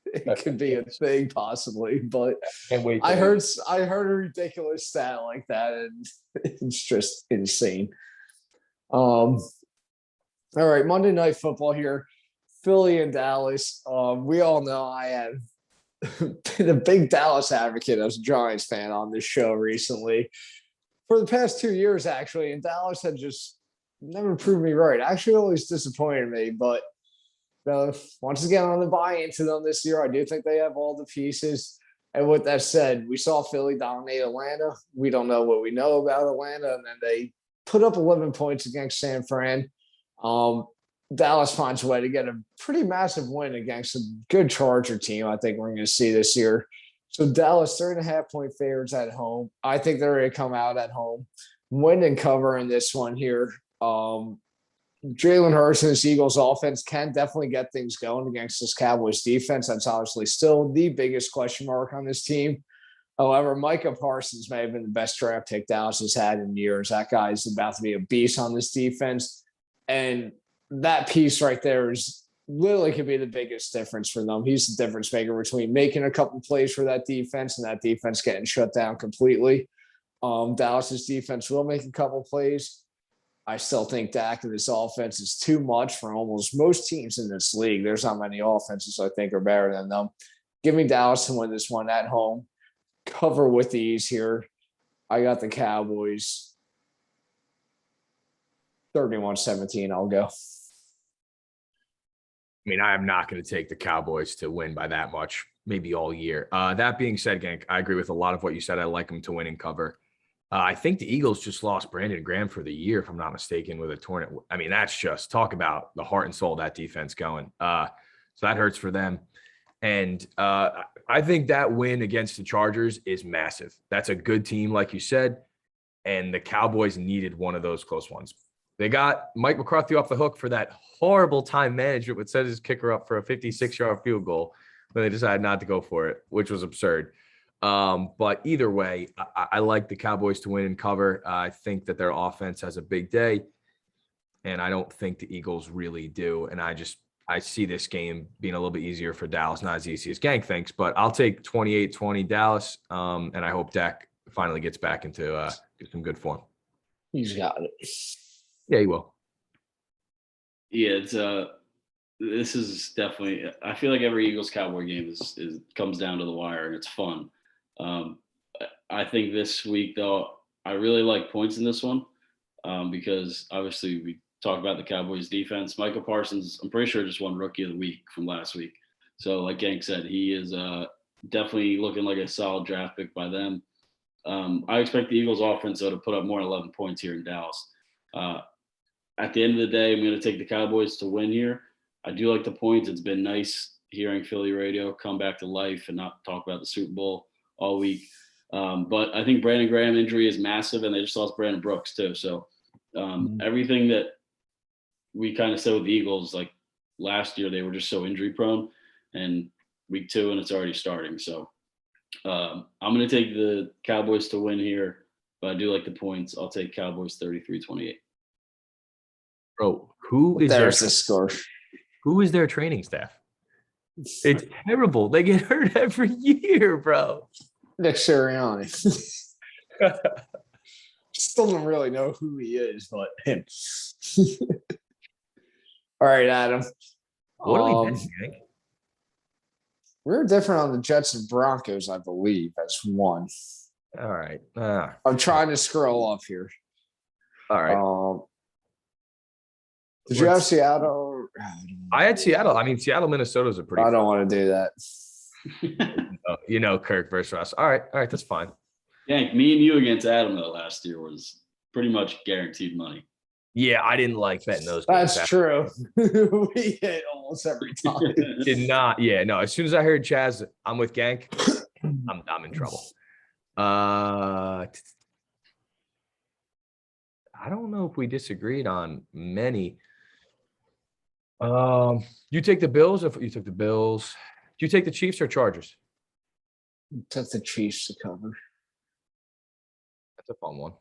it could be a thing possibly. But I heard a ridiculous stat like that, and it's just insane. All right, Monday Night Football here, Philly and Dallas. We all know I have been a big Dallas advocate as a Giants fan on this show recently for the past 2 years, actually. And Dallas had just never proved me right. Actually, always disappointed me. But once again, on the buy into them this year, I do think they have all the pieces. And with that said, we saw Philly dominate Atlanta. We don't know what we know about Atlanta. And then they put up 11 points against San Fran. Dallas finds a way to get a pretty massive win against a good Charger team. I think we're going to see this year. So Dallas, 3.5-point favorites at home. I think they're going to come out at home, win and cover in this one here. Jalen Hurts and this Eagles offense can definitely get things going against this Cowboys defense. That's obviously still the biggest question mark on this team. However, Micah Parsons may have been the best draft pick Dallas has had in years. That guy is about to be a beast on this defense. And that piece right there is literally could be the biggest difference for them. He's the difference maker between making a couple plays for that defense and that defense getting shut down completely. Dallas's defense will make a couple plays. I still think Dak and this offense is too much for almost most teams in this league. There's not many offenses I think are better than them. Give me Dallas to win this one at home. Cover with ease here. I got the Cowboys. 31-17, I'll go. I mean, I am not going to take the Cowboys to win by that much, maybe all year. That being said, Gank, I agree with a lot of what you said. I like them to win and cover. I think the Eagles just lost Brandon Graham for the year, if I'm not mistaken, with a torn. I mean, that's just talk about the heart and soul of that defense going. So that hurts for them. And I think that win against the Chargers is massive. That's a good team, like you said. and the Cowboys needed one of those close ones. They got Mike McCarthy off the hook for that horrible time management, which set his kicker up for a 56-yard field goal. But they decided not to go for it, which was absurd. But either way, I like the Cowboys to win and cover. I think that their offense has a big day, and I don't think the Eagles really do. And I see this game being a little bit easier for Dallas, not as easy as Gang thinks, but I'll take 28-20 Dallas. And I hope Dak finally gets back into some good form. He's got it. Yeah, he will. Yeah, it's this is definitely. I feel like every Eagles Cowboy game is comes down to the wire and it's fun. I think this week though, I really like points in this one because obviously we talk about the Cowboys defense. Michael Parsons, I'm pretty sure just won Rookie of the Week from last week. So like Gank said, he is definitely looking like a solid draft pick by them. I expect the Eagles offense though to put up more than 11 points here in Dallas. At the end of the day, I'm going to take the Cowboys to win here. I do like the points. It's been nice hearing Philly radio come back to life and not talk about the Super Bowl all week. But I think Brandon Graham injury is massive, and they just lost Brandon Brooks too. So everything that we kind of said with the Eagles, like last year, they were just so injury prone, and week 2, and it's already starting. So I'm going to take the Cowboys to win here, but I do like the points. I'll take Cowboys 33-28. Bro, who is There's the score. Who is their training staff? It's terrible. They get hurt every year, bro. Nick Sirianni. Still don't really know who he is, but him. All right, Adam. What do we think, Hank? We're different on the Jets and Broncos, I believe, as one. All right. I'm trying to scroll up here. All right. Did you have Seattle? I had Seattle. I mean, Seattle, Minnesota is a pretty. I don't want to do that. Kirk versus Russ. All right. That's fine. Yank, me and you against Adam though last year was pretty much guaranteed money. Yeah, I didn't like betting those. That's true. We hit almost every time. Did not. Yeah, no. As soon as I heard Chaz, I'm with Gank. I'm in trouble. I don't know if we disagreed on many. You take the Bills. If you took the Bills, do you take the Chiefs or Chargers? Took the Chiefs to cover. That's a fun one.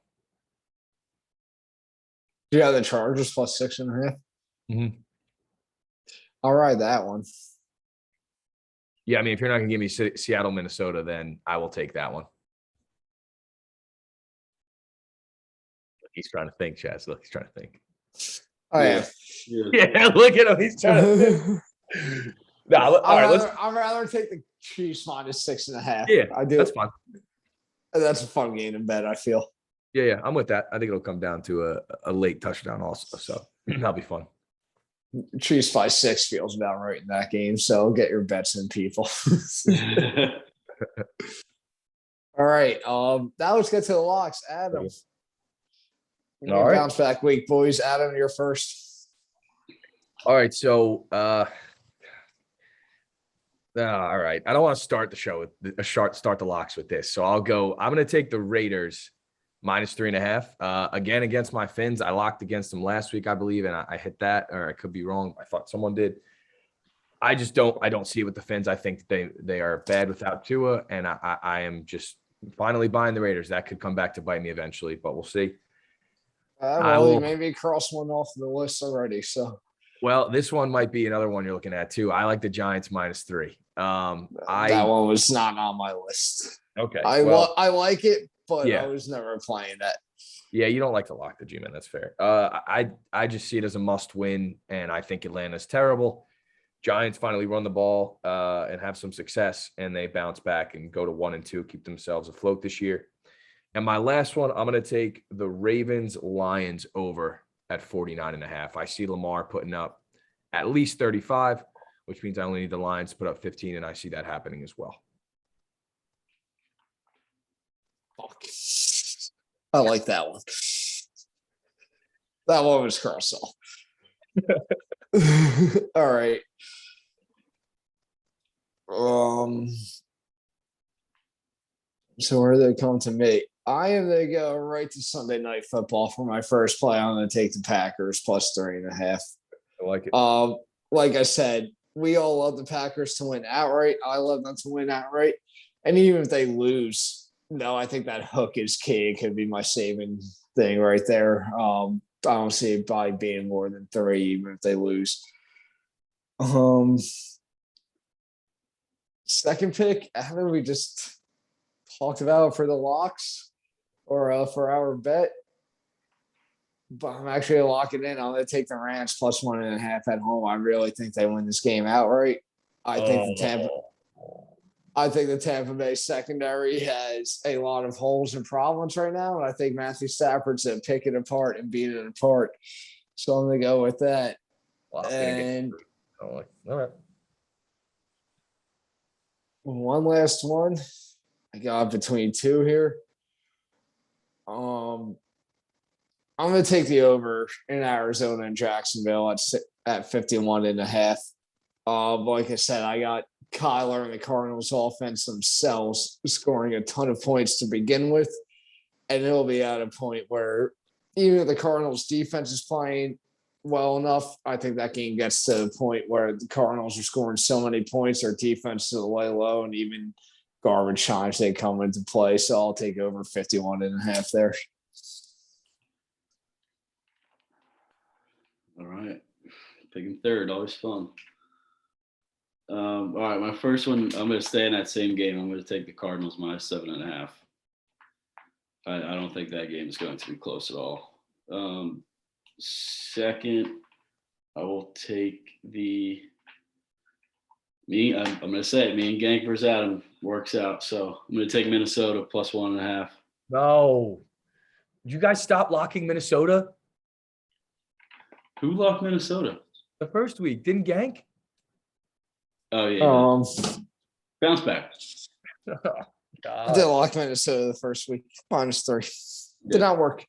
Yeah, the Chargers plus 6.5. Mm-hmm. I'll ride that one. Yeah, I mean, if you're not going to give me Seattle, Minnesota, then I will take that one. He's trying to think, Chaz. Look, he's trying to think. Oh, yeah. Yeah, look at him. He's trying to think. No, all right, I'd rather take the Chiefs minus 6.5. Yeah, I do. That's fun. That's a fun game to bet, I feel. Yeah, I'm with that. I think it'll come down to a late touchdown also. So that'll be fun. Chiefs by 6 feels about right in that game. So get your bets in, people. All right. Now let's get to the locks. Adam. All right. Bounce back week, boys. Adam, you're first. All right. So all right. I don't want to start the show with start the locks with this. So I'm going to take the Raiders minus 3.5. Again, against my Fins. I locked against them last week, I believe, and I hit that, or I could be wrong. I thought someone did. I don't see it with the Fins. I think they are bad without Tua, and I am just finally buying the Raiders. That could come back to bite me eventually, but we'll see. You maybe cross one off the list already. So, well, this one might be another one you're looking at too. I like the Giants minus 3. That one was not on my list. Okay, I like it, but I was never playing that. Yeah, you don't like to lock the G-Man. That's fair. I just see it as a must win, and I think Atlanta's terrible. Giants finally run the ball and have some success, and they bounce back and go to 1-2, keep themselves afloat this year. And my last one, I'm going to take the Ravens-Lions over at 49.5. I see Lamar putting up at least 35, which means I only need the Lions to put up 15, and I see that happening as well. Fuck. I like that one. That one was cross off. All right. So where are they coming to me? I am going to go right to Sunday Night Football for my first play. I'm going to take the Packers plus 3.5. I like it. Like I said, we all love the Packers to win outright. I love them to win outright. And even if they lose, no, I think that hook is key. It could be my saving thing right there. I don't see it by being more than 3, even if they lose. Second pick, haven't we just talked about for the locks or for our bet? But I'm actually locking in. I'm going to take the Rams plus 1.5 at home. I really think they win this game outright. I think the Tampa Bay secondary has a lot of holes and problems right now, and I think Matthew Stafford's to pick it apart and beat it apart. So I'm going to go with that. Wow, And all right. one last one. I got between 2 here. I'm going to take the over in Arizona and Jacksonville at 51.5. Like I said, I got Kyler and the Cardinals offense themselves scoring a ton of points to begin with. And it'll be at a point where even if the Cardinals defense is playing well enough, I think that game gets to the point where the Cardinals are scoring so many points, their defense is lay low, and even garbage times they come into play. So I'll take over 51.5 there. All right. Picking third, always fun. All right, my first one, I'm going to stay in that same game. I'm going to take the Cardinals minus 7.5. I don't think that game is going to be close at all. Second, I will take I'm going to say me and Gank versus Adam works out. So I'm going to take Minnesota plus 1.5. No. You guys stop locking Minnesota? Who locked Minnesota? The first week. Didn't Gank? Oh, yeah. Bounce back. I did lock Minnesota the first week. -3. Did not work.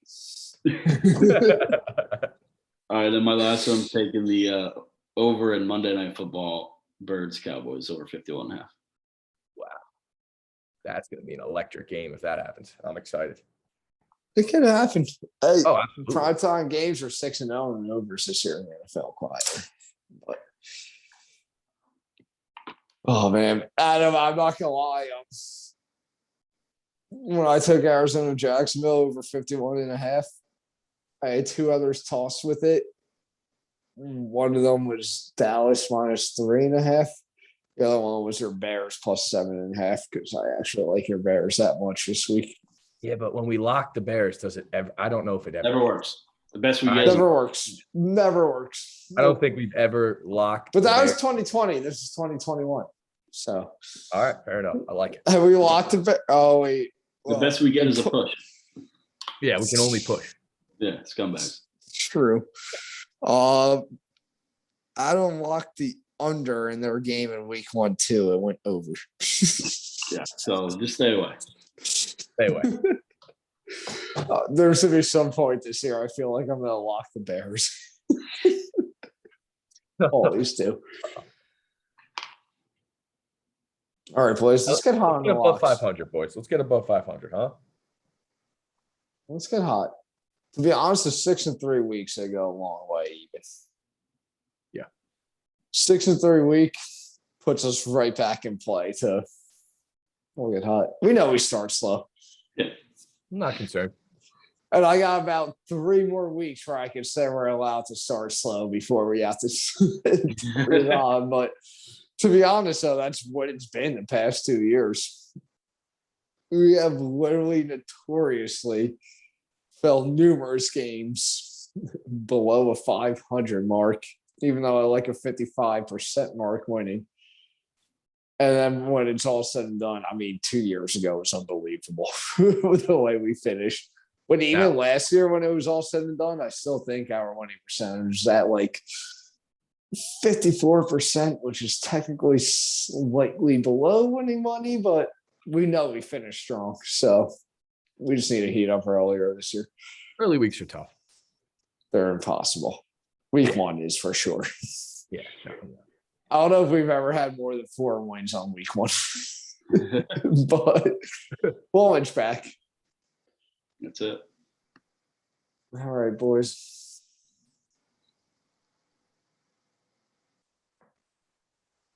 All right, then my last one, I'm taking the over in Monday Night Football, Birds Cowboys over 51.5. Wow. That's going to be an electric game if that happens. I'm excited. It could happen. Hey, Oh, absolutely. primetime games are 6-0 and overs this year in the NFL quietly. But oh man, Adam, I'm not gonna lie. When I took Arizona Jacksonville over 51.5, I had 2 others tossed with it. One of them was Dallas minus 3.5. The other one was your Bears plus 7.5 because I actually like your Bears that much this week. Yeah, but when we lock the Bears, does it ever? I don't know if it ever Never works. The best we get. Never works. Never works. I don't think we've ever locked. But that the was Bears. 2020. This is 2021. So. All right, fair enough. I like it. Have we locked the Oh, wait. The best we get is a push. Yeah, we can only push. Yeah, scumbags. True. Adam locked the under in their game in week 1 too. It went over. Yeah, so just stay away. Stay away. There's gonna be some point this year. I feel like I'm gonna lock the Bears. Always do. All right, boys. Let's get hot on Let's get the above locks. 500, boys. Let's get above 500, huh? Let's get hot. To be honest, the 6 and 3 weeks they go a long way. Even. Yeah. 6 and 3 week puts us right back in play to. We'll get hot. We know we start slow. Yeah. I'm not concerned. And I got about 3 more weeks where I can say we're allowed to start slow before we have to turn it on. But to be honest, though, that's what it's been the past 2 years. We have literally notoriously fell numerous games below a 500 mark, even though I like a 55% mark winning. And then when it's all said and done, I mean, 2 years ago was unbelievable the way we finished. But even last year, when it was all said and done, I still think our winning percentage is at like 54%, which is technically slightly below winning money, but we know we finished strong. So we just need to heat up earlier this year. Early weeks are tough. They're impossible. Week 1 is for sure. Yeah. Definitely. I don't know if we've ever had more than 4 wins on week 1, but we'll inch back. That's it. All right, boys.